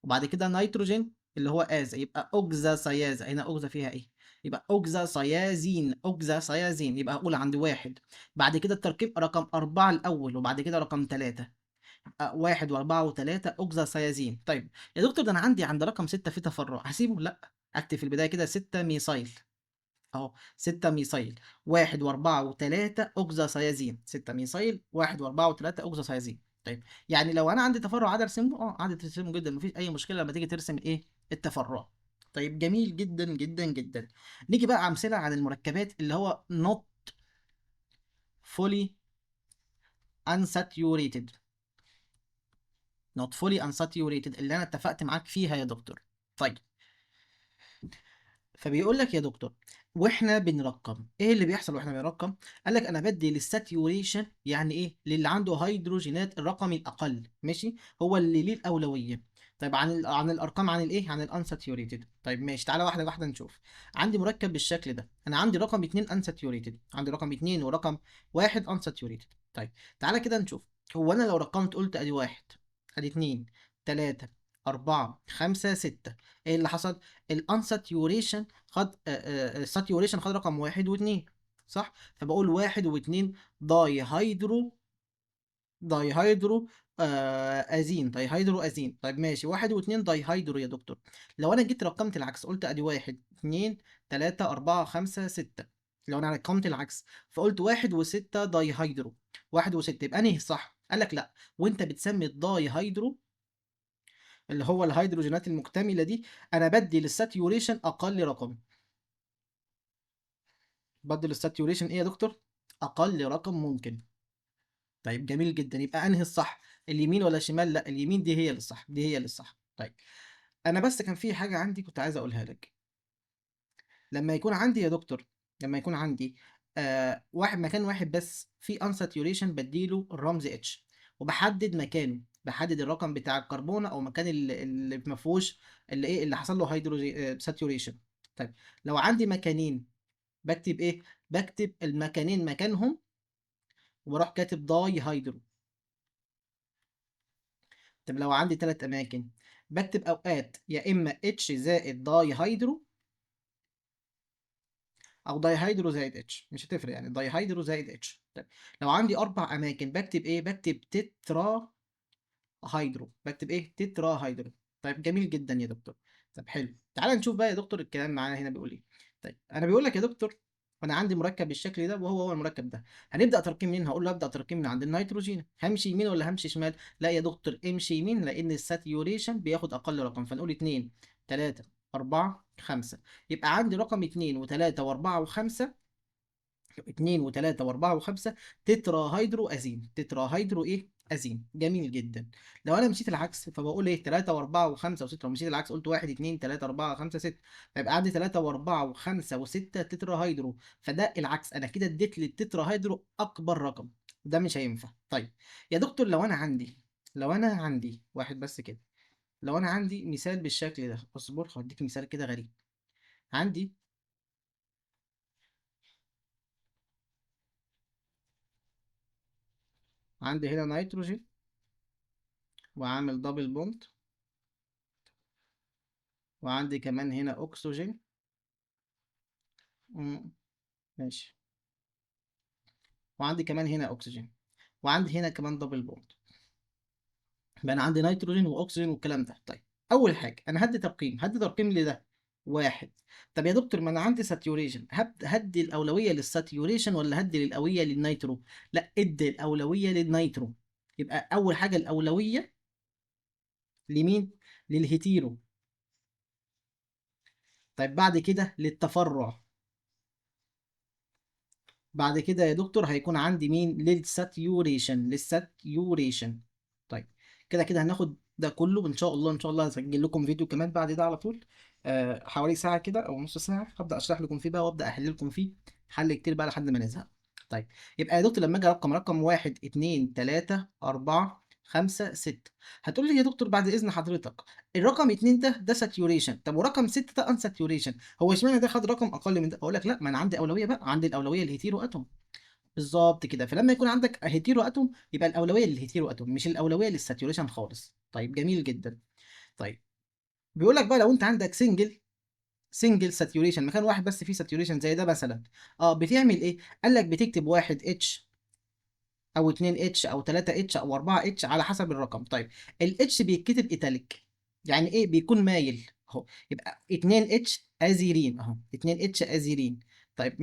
وبعد كده نيتروجين اللي هو ازا، يبقى اوكزا صيازا، هنا اوكزا فيها ايه؟ يبقى اوكزا صيازين، اوكزا صيازين، يبقى اقول عند واحد. بعد كده التركيب رقم 4 الاول وبعد كده رقم 3، واحد واربعة وثلاثة أوكزاسيازين. طيب يا دكتور ده أنا عند رقم ستة في تفرع، هسيبه؟ لأ، أكتب في البداية كده ستة ميثايل أهو، ستة ميثايل، واحد واربعة وثلاثة أوكزاسيازين، ستة ميثايل، واحد واربعة وثلاثة أوكزاسيازين. طيب يعني لو أنا عندي تفرع عادي أرسمه؟ عادي ترسمه جدا، مفيش أي مشكلة لما تيجي ترسم إيه التفرع. طيب جميل جدا جدا جدا. نيجي بقى أمثلة عن المركبات اللي هو not fully unsaturated، not fully unsaturated اللي انا اتفقت معاك فيها يا دكتور. طيب فبيقول لك يا دكتور واحنا بنرقم ايه اللي بيحصل واحنا بنرقم؟ قال لك انا بدي للساتيوريشن، يعني ايه؟ للي عنده هيدروجينات الرقمي الاقل، ماشي، هو اللي ليه الاولويه. طيب عن الارقام، عن الايه، عن الانساتيوريتد. طيب ماشي، تعالى واحده واحده نشوف. عندي مركب بالشكل ده، انا عندي رقم 2 انساتيوريتد، عندي رقم 2 ورقم 1 انساتيوريتد. طيب تعالى كده نشوف، هو انا لو رقمت قلت ادي واحد، ادي 2، 3، 4، 5، 6، ايه اللي حصل؟ الانساتيوريشن خد الساتيوريشن خد رقم واحد واثنين، صح؟ فبقول واحد واثنين داي هيدرو، داي هيدرو ازين، داي هيدرو ازين. طيب ماشي، واحد واثنين داي هيدرو يا دكتور. لو انا جيت رقمت العكس قلت ادي واحد اثنين تلاتة أربعة خمسة ستة، لو انا رقمت العكس فقلت واحد وستة داي هيدرو، واحد وستة، يبقى انهي صح؟ قال لك لا، وانت بتسمي الداي هيدرو اللي هو الهيدروجينات المكتملة دي، انا بدي للساتيوريشن اقل رقم، بدل الساتيوريشن ايه يا دكتور؟ اقل رقم ممكن. طيب جميل جدا، يبقى انهي الصح؟ اليمين ولا الشمال؟ لا اليمين دي هي اللي الصح، دي هي اللي الصح. طيب انا بس كان في حاجه عندي كنت عايز اقولها لك. لما يكون عندي يا دكتور، لما يكون عندي واحد مكان واحد بس في unsaturation بديله الرمز اتش، وبحدد مكانه، بحدد الرقم بتاع الكربونه او مكان اللي ما فيهوش، اللي ايه اللي حصل له هيدروجي ساتوريشن. طيب لو عندي مكانين بكتب ايه؟ بكتب المكانين مكانهم وبروح كاتب داي هيدرو. طب لو عندي ثلاث اماكن بكتب اوقات يا اما اتش زائد داي هيدرو او داي هيدرو زائد اتش، مش هتفرق يعني، داي هيدرو زائد اتش. طيب لو عندي اربع اماكن بكتب ايه؟ بكتب تترا هيدرو، بكتب ايه؟ تترا هيدرو. طيب جميل جدا يا دكتور. طب حلو، تعال نشوف بقى يا دكتور الكلام معانا هنا بيقول ايه. طيب انا بيقول لك يا دكتور انا عندي مركب بالشكل ده وهو المركب ده، هنبدا تركيب منين؟ هقول له ابدا تركيب من عند النيتروجين، همشي يمين ولا همشي شمال؟ لا يا دكتور امشي يمين، لان الساتيوريشن بياخد اقل رقم، فنقول 2، 3، 4، 5. يبقى عندي رقم 2 و3 و4 و5 اتنين وتلاتة واربعة وخمسة تترا هيدرو ازين. تترا هيدرو ايه؟ ازين. جميل جدا. لو انا مشيت العكس فبقول ايه؟ تلاتة واربعة وخمسة وستة. لو مشيت العكس قلت واحد اتنين تلاتة اربعة خمسة ستة، فيبقى عندي تلاتة واربعة وخمسة وستة تترا هيدرو. فده العكس، انا كده اديت للتترا هيدرو اكبر رقم. ده مش هينفع. طيب يا دكتور، لو انا عندي واحد بس كده، لو انا عندي مثال بالشكل ده، اصبر هديك مثال كده غريب. عندي عندي هنا نيتروجين وعامل دبل بوند، وعندي كمان هنا اكسجين. مم، ماشي. وعندي كمان هنا اكسجين، وعندي هنا كمان دبل بوند. يبقى انا عندي نيتروجين واكسجين والكلام ده. طيب اول حاجه انا هدي ترقيم لده واحد. طب يا دكتور، ما انا عندي ساتيوريشن، هدي الاولويه للساتيوريشن ولا هدي الاولويه للنيترو؟ لا، ادي الاولويه للنيترو. يبقى اول حاجه الاولويه لمين؟ للهيتيرو. طيب بعد كده للتفرع. بعد كده يا دكتور هيكون عندي مين؟ للساتيوريشن. طيب كده كده هناخد ده كله ان شاء الله. ان شاء الله هسجل لكم فيديو كمان بعد ده على طول، حوالي ساعة كده او نص ساعة، هبدأ اشرح لكم فيه بقى وابدأ احل لكم فيه حل كتير بقى لحد ما نزهق. طيب يبقى يا دكتور لما اجي رقم واحد اتنين تلاتة اربعة خمسة ستة، هتقول لي يا دكتور بعد اذن حضرتك، الرقم اتنين ده ساتيوريشن، طب ورقم ستة ده ان ساتيوريشن، هو اشمعنى ده خد رقم اقل من ده؟ اقول لك لا، ما انا عندي اولويه بقى، عندي الاولويه الهيتيرو اتوم. بالظبط كده. فلما يكون عندك هيتيرو اتوم يبقى الاولويه للهيتيرو اتوم مش الاولويه للساتوريشن خالص. طيب جميل جدا. طيب بيقول لك بقى لو انت عندك سنجل ساتوريشن، مكان واحد بس فيه ساتوريشن زي ده مثلا، بتعمل ايه؟ قال لك بتكتب واحد اتش او 2 اتش او 3 اتش او 4 اتش على حسب الرقم. طيب الاتش بيتكتب ايتاليك، يعني ايه؟ بيكون مايل اهو. يبقى 2 اتش ازيرين اهو، 2 اتش ازيرين. طيب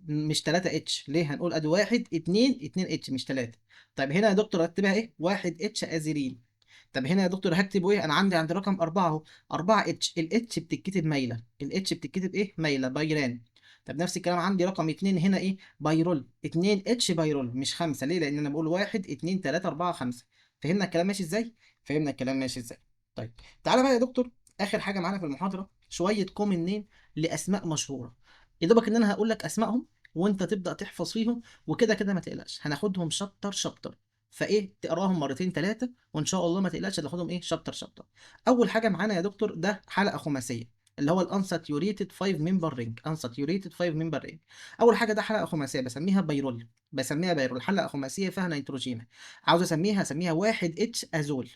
مش 3 اتش ليه؟ هنقول ادي 1 2 2 اتش مش 3. طيب هنا يا دكتور رتبها ايه؟ 1 اتش ازيرين. طب هنا يا دكتور هكتب ايه؟ انا عندي رقم 4 اهو، 4 اتش. الاتش بتتكتب مايله، الاتش بتتكتب ايه؟ مايله بايران. طب نفس الكلام عندي رقم 2 هنا ايه؟ بايرول. 2 اتش بايرول مش 5 ليه؟ لان انا بقول 1 2 3 4 5. فهمنا الكلام ماشي ازاي؟ فهمنا الكلام ماشي ازاي؟ طيب تعالى بقى يا دكتور، اخر حاجه معانا في المحاضره شويه كومن نيم لاسماء مشهوره. يا دوبك ان انا هقول لك اسمائهم وانت تبدا تحفظ فيهم، وكده كده ما تقلقش هناخدهم شابتر شابتر. فايه تقراهم مرتين ثلاثه وان شاء الله ما تقلقش هتاخدهم ايه؟ شابتر شابتر. اول حاجه معانا يا دكتور ده حلقه خماسيه، اللي هو الانساتيوريتد 5 ممبر رينج. انساتيوريتد 5 ممبر رينج. اول حاجه ده حلقه خماسيه بسميها بايرول. حلقه خماسيه فيها نيتروجين. عاوز اسميها 1 اتش ازول.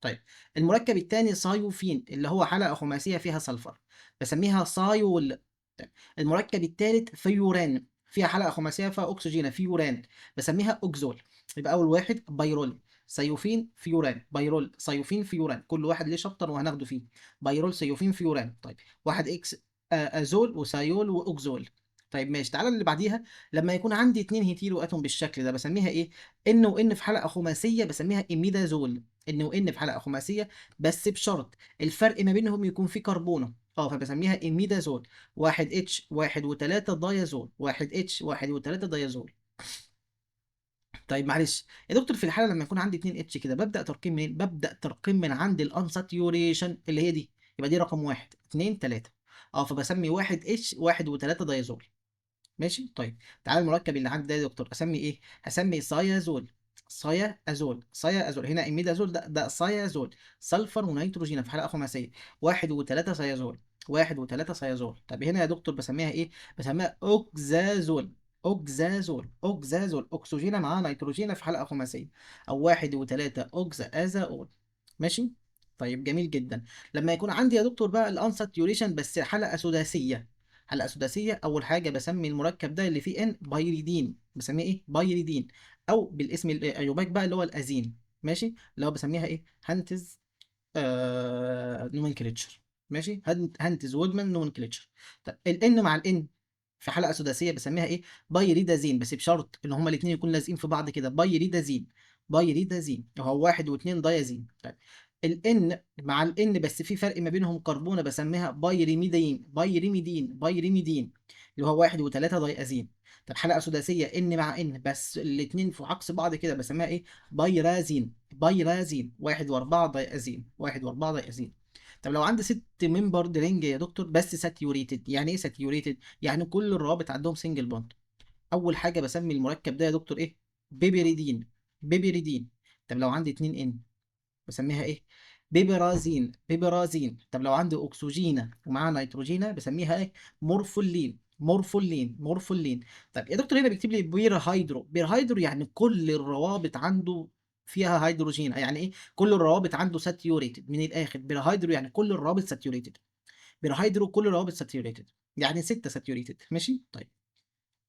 طيب المركب الثاني صايوفين، اللي هو حلقه خماسيه فيها سلفر، بسميها صايول. طيب المركب الثالث فيوران، فيها حلقه خماسيه فيها اكسجين، فيوران، بسميها اوكزول. يبقى اول واحد بايرول، سيوفين فيوران، بايرول سيوفين فيوران، كل واحد ليه شابتر وهناخده فيه. بايرول سيوفين فيوران. طيب واحد اكس، ازول وسايول واوكزول. طيب ماشي، تعالى اللي بعديها. لما يكون عندي اتنين هيتيرو اتوم بالشكل ده بسميها ايه؟ ان وان في حلقه خماسيه بسميها اميدازول. ان وان في حلقه خماسيه، بس بشرط الفرق ما بينهم يكون في كربونه، فبسميها اميدازول. واحد اتش واحد وتلاتة دايازول، واحد اتش واحد وتلاتة دايازول. طيب معلش يا دكتور، في الحاله لما يكون عندي 2 اتش كده ببدا ترقيم منين؟ ببدا ترقيم من عند الانساتيوريشن اللي هي دي. يبقى دي رقم واحد اتنين تلاته، فبسمي واحد اتش واحد وتلاته دايزول. ماشي. طيب تعالى المركب اللي عندي ده يا دكتور اسمي ايه؟ هسمي صايازول. صايا ازول هنا اميدازول، ده صايازول. سلفر ونيتروجين في حلقه خماسيه، واحد وتلاته صيازول. واحد وتلاته صيازول. طب هنا يا دكتور بسميها ايه؟ بسميها اوكزازول. اوكزازول اكسجين مع نيتروجين في حلقه خماسيه، او واحد وتلاته اوكزازول. ماشي. طيب جميل جدا. لما يكون عندي يا دكتور بقى الانساتيوريشن بس حلقه سداسيه، حلقه سداسيه، اول حاجه بسمي المركب ده اللي فيه ان بايريدين، بسميه ايه؟ بايريدين. او بالاسم الايوباك بقى اللي هو الازين. ماشي. اللي هو بسميها ايه؟ هانتز نومنكليتشر. ماشي. هانتز وودمان نومنكليتشر. طب الان مع الان في حلقه سداسيه بسميها ايه؟ بايريدازين، بس بشرط ان هما الاثنين يكونوا لازقين في بعض كده. بايريدازين. بايريدازين هو واحد واثنين دايازين. طيب الان مع الان بس في فرق ما بينهم كربونه بسميها بايريميدين. بايريميدين. اللي هو 1 و3 دايازين. طب حلقة سداسية ان مع ان بس الاتنين في عكس بعض كده بسميها ايه؟ بايرازين. بايرازين 1 و4 دايازين، 1 و4 دايازين. طب لو عندي 6 ممبر رينج يا دكتور بس ساتيوريتد، يعني ايه ساتيوريتد؟ يعني كل الروابط عندهم سنجل بوند. اول حاجه بسمي المركب ده يا دكتور ايه؟ بيبريدين. بيبريدين. طب لو عندي 2 ان بسميها ايه؟ بيبرازين. بيبرازين. طب لو عندي اكسجينه ومعاها نيتروجينه بسميها ايه؟ مورفولين. مورفولين. مورفولين. طب يا دكتور هنا بيكتب لي بير هيدرو. بير هيدرو يعني كل الروابط عنده فيها هيدروجين. يعني ايه؟ كل الروابط عنده ساتيوريتد. من الاخر بير هيدرو يعني كل الروابط ساتيوريتد. بير هيدرو كل الروابط ساتيوريتد، يعني 6 ساتيوريتد. ماشي طيب.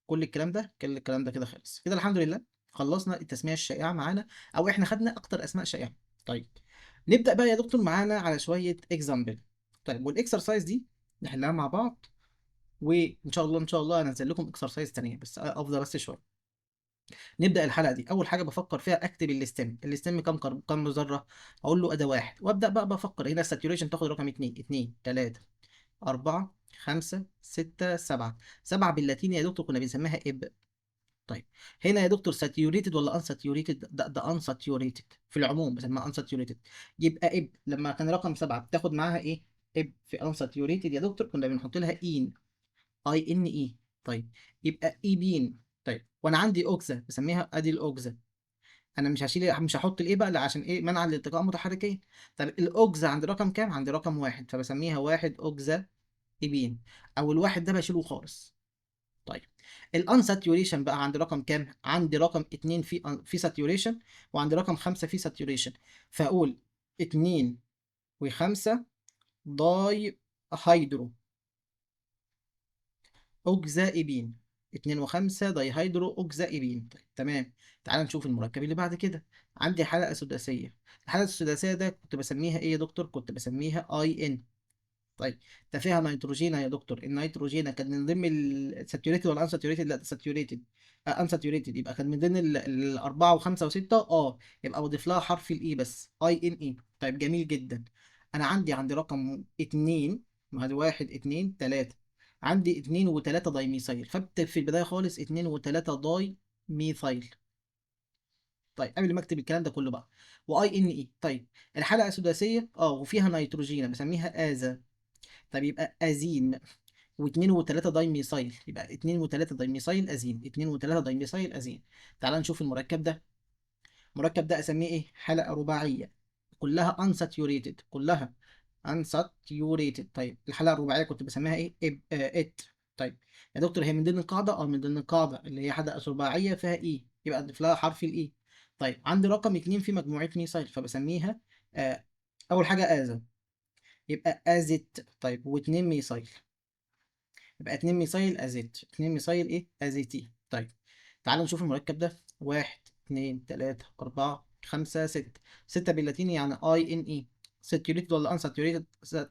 كل الكلام ده كده خلص كده الحمد لله. خلصنا التسمية الشائعة معانا، أو إحنا خدنا أكتر أسماء شائعة. طيب نبدأ بقى يا دكتور معانا على شوية إكزامبل. طيب والإكسرسايز دي نحلها مع بعض، وإن شاء الله إن شاء الله هنزل لكم إكسرسايز تانية بس أفضل بس شوية. نبدأ الحلقة دي. أول حاجة بفكر فيها أكتب الستيم. الستيم كام ذرة؟ أقول له أدا واحد، وأبدأ بقى بفكر. هنا الساتوريشن تاخد رقم اتنين. اتنين، تلاتة، أربعة، خمسة، ستة، سبعة. سبعة باللاتيني يا دكتور كنا بنسميها إب. طيب هنا يا دكتور ساتيوريتد ولا انساتيوريتد؟ ده انساتيوريتد في العموم بسميها انساتيوريتد. يبقى اب لما كان رقم 7 بتاخد معاها ايه؟ اب في انساتيوريتد يا دكتور كنا بنحط لها ان. اي ان اي. طيب يبقى اي بين. طيب وانا عندي اوكسا بسميها ادي الاوكسا. انا مش هحط الايه بقى لا، عشان ايه؟ منع الالتقاء متحركين. طب الاوكسا عند رقم كام؟ عند رقم واحد، فبسميها واحد اوكسا ايبين. او الواحد ده بشيله خالص. طيب الانساتيوريشن بقى عند رقم كام؟ عندي رقم 2 في ساتيوريشن، وعند رقم 5 في ساتيوريشن. فاقول 2 و5 داي هيدرو اوكزائبين. 2 و5 داي هيدرو اوكزائبين. طيب تمام. تعال نشوف المركب اللي بعد كده. عندي حلقة سداسية. الحلقة السداسية ده كنت بسميها ايه يا دكتور؟ كنت بسميها اي ان. طيب ده فيها نيتروجين يا دكتور. النيتروجين كان من ضمن الساتيوريتد ولا انساتيوريتد؟ لا ده ساتيوريتد. انساتيوريتد يبقى كان من ضمن الأربعة وخمسة وستة. يبقى بضيف لها حرف الإي بس، أي إن إي. طيب جميل جدا. أنا عندي رقم اتنين. ما هذا واحد اتنين تلاتة. عندي 2 و3 داي ميثايل، فاكتب في البداية خالص 2 و3 داي ميثايل. طيب قبل ما اكتب الكلام ده كله بقى، واي ان اي. طيب الحلقه سداسيه وفيها نيتروجين بسميها ازا. طب يبقى ازين. و2 و3 داي ميثايل، يبقى 2 و3 داي ميثايل ازين. 2 و3 داي ميثايل ازين. تعال نشوف المركب ده. المركب ده اسميه ايه؟ حلقة رباعية. كلها unsaturated. كلها unsaturated. طيب الحلقة الرباعية كنت بسميها ايه؟ ات. طيب يا دكتور هي من ضمن القاعدة؟ من ضمن القاعدة اللي هي حلقة رباعية فيها اي، يبقى اضيف لها حرف الاي. طيب عندي رقم 2 في مجموعة ميثايل فبسميها آه أول حاجة آزا، يبقى ازيت. طيب و2 ميثايل يبقى 2 ميثايل ازيت. 2 ميثايل ايه؟ ازيتي. طيب تعالوا نشوف المركب ده. واحد، اتنين، تلاتة، أربعة، خمسة، ستة. ستة باللاتيني يعني اي ان اي. ساتيوريتد ولا انساتيوريتد؟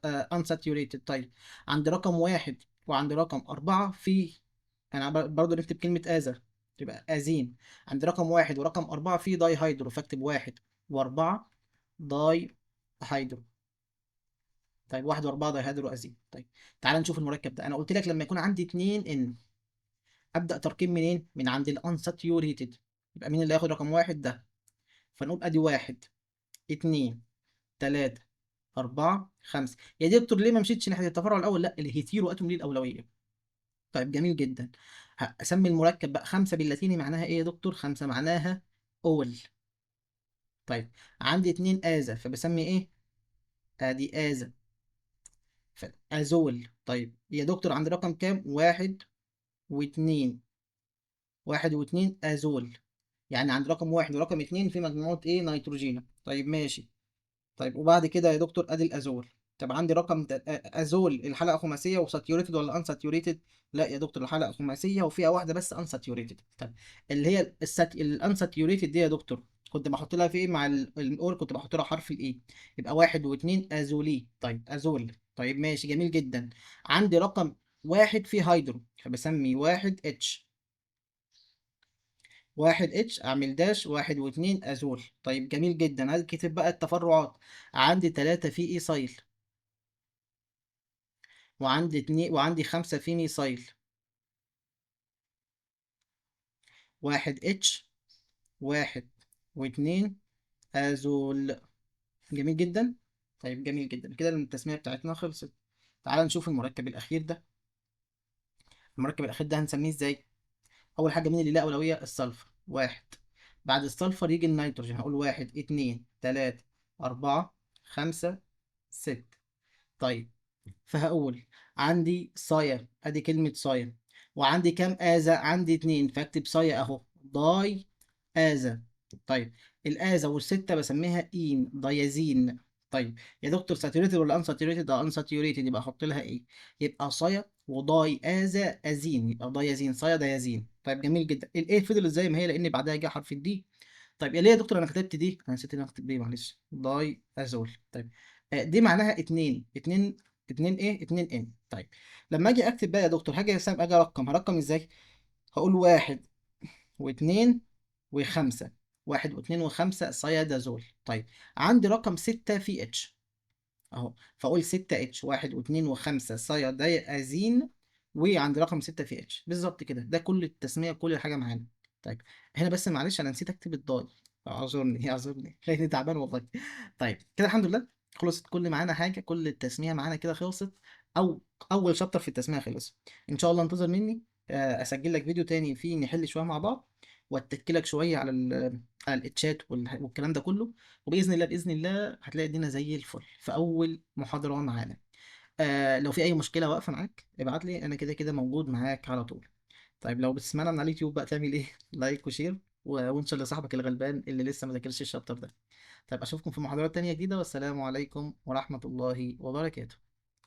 انساتيوريتد. طيب عند رقم واحد وعند رقم أربعة في، أنا برضه نكتب كلمة آزا تبقى آزين. عند رقم واحد ورقم أربعة في داي هيدرو، فاكتب واحد وأربعة داي هيدرو. طيب واحد وأربعة داي هيدرو أزين. طيب تعال نشوف المركب ده. أنا قلت لك لما يكون عندي اتنين إن ابدا ترقيم منين؟ من عند الانساتيوريتد. يبقى مين اللي هياخد رقم واحد؟ ده. فنقول ادي واحد، اتنين، تلاتة، أربعة، خمسة. يا دكتور ليه ما مشيتش ناحية التفرع الأول؟ لا الهيتيرو أتوم ليه الأولوية. طيب جميل جدا. أسمي المركب بقى. خمسة باللاتيني معناها إيه يا دكتور؟ خمسة معناها أول. طيب عندي اتنين آزا فبسمي إيه؟ أدي آزا. أزول. طيب يا دكتور عند رقم كام؟ واحد واتنين. واحد واتنين أزول. يعني عند رقم واحد ورقم اتنين في مجموعة ايه؟ نيتروجين. طيب ماشي. طيب وبعد كده يا دكتور ادي الازول. طب عندي رقم ازول الحلقة خماسية وساتيوريتد ولا انساتيوريتد؟ لا يا دكتور الحلقة خماسية وفيها واحدة بس انساتيوريتد. طب اللي هي الانساتيوريتد دي يا دكتور كنت بحط لها في ايه مع الاول؟ كنت بحط لها حرف الاي. يبقى واحد واتنين ازولي. طيب ازول. طيب ماشي جميل جدا. عندي رقم واحد فيه هيدرو فبسمي واحد اتش. واحد اتش اعمل داش. واحد واتنين ازول. طيب جميل جدا. عايز كتب بقى التفرعات. عندي تلاتة في ايسايل، وعندي اتنين، وعندي خمسة في ميسايل، واحد اتش، واحد واتنين ازول. جميل جدا. طيب جميل جدا كده التسمية بتاعتنا خلصت. تعال نشوف المركب الأخير ده. المركب الأخير ده هنسميه ازاي؟ أول حاجة مين اللي له أولوية؟ السلفر. واحد. بعد السلفر يجي النيتروجين، هقول واحد اتنين تلاتة أربعة خمسة ستة. طيب فهقول عندي صايا، ادي كلمة صايا، وعندي كام آذى؟ عندي اتنين، فاكتب صايا اهو، داي آذى. طيب الآذى والستة بسميها إين دايازين. طيب يا دكتور ساتوريتد ولا انساتوريتد؟ ده انساتوريتد، يبقى احط لها ايه؟ يبقى صايا وداي آذى أزين، يبقى دايازين، صايا دايازين. طيب جميل جدا. الايه فضلت زي ما هي لان بعدها جه حرف الدي. طيب يا ليه يا دكتور انا كتبت دي؟ انا نسيت ان انا اكتب دي، معلش. داي ازول. طيب دي معناها اتنين، اتنين، اتنين ايه؟ اتنين ان. طيب لما اجي اكتب بقى يا دكتور، اجي ارقم، هرقم ازاي؟ هقول واحد واتنين وخمسة، واحد واتنين وخمسة صيادازول. طيب عندي رقم ستة في اتش اهو، فاقول 6 اتش، واحد واثنين وخمسة صياديازين، وعند رقم 6 في اتش. بالظبط كده، ده كل التسمية، كل حاجة معانا. طيب هنا بس معلش انا نسيت اكتب الضاد، اعذرني اعذرني لاني تعبان والله. طيب كده الحمد لله خلصت كل معانا حاجة، كل التسمية معانا كده خلصت، او اول شابتر في التسمية خلص. ان شاء الله انتظر مني اسجل لك فيديو تاني فيه نحل شوية مع بعض، واتك لك شوية على على الاتشات والكلام ده كله. وباذن الله باذن الله هتلاقي الدنيا زي الفل في اول محاضره معانا. لو في اي مشكله واقفه معاك ابعت لي، انا كده كده موجود معاك على طول. طيب لو بتسمعنا من على اليوتيوب بقى تعمل ايه؟ لايك وشير وانشر لصاحبك الغلبان اللي لسه ما ذاكرش الشابتر ده. طيب اشوفكم في محاضرات تانية جديده، والسلام عليكم ورحمه الله وبركاته.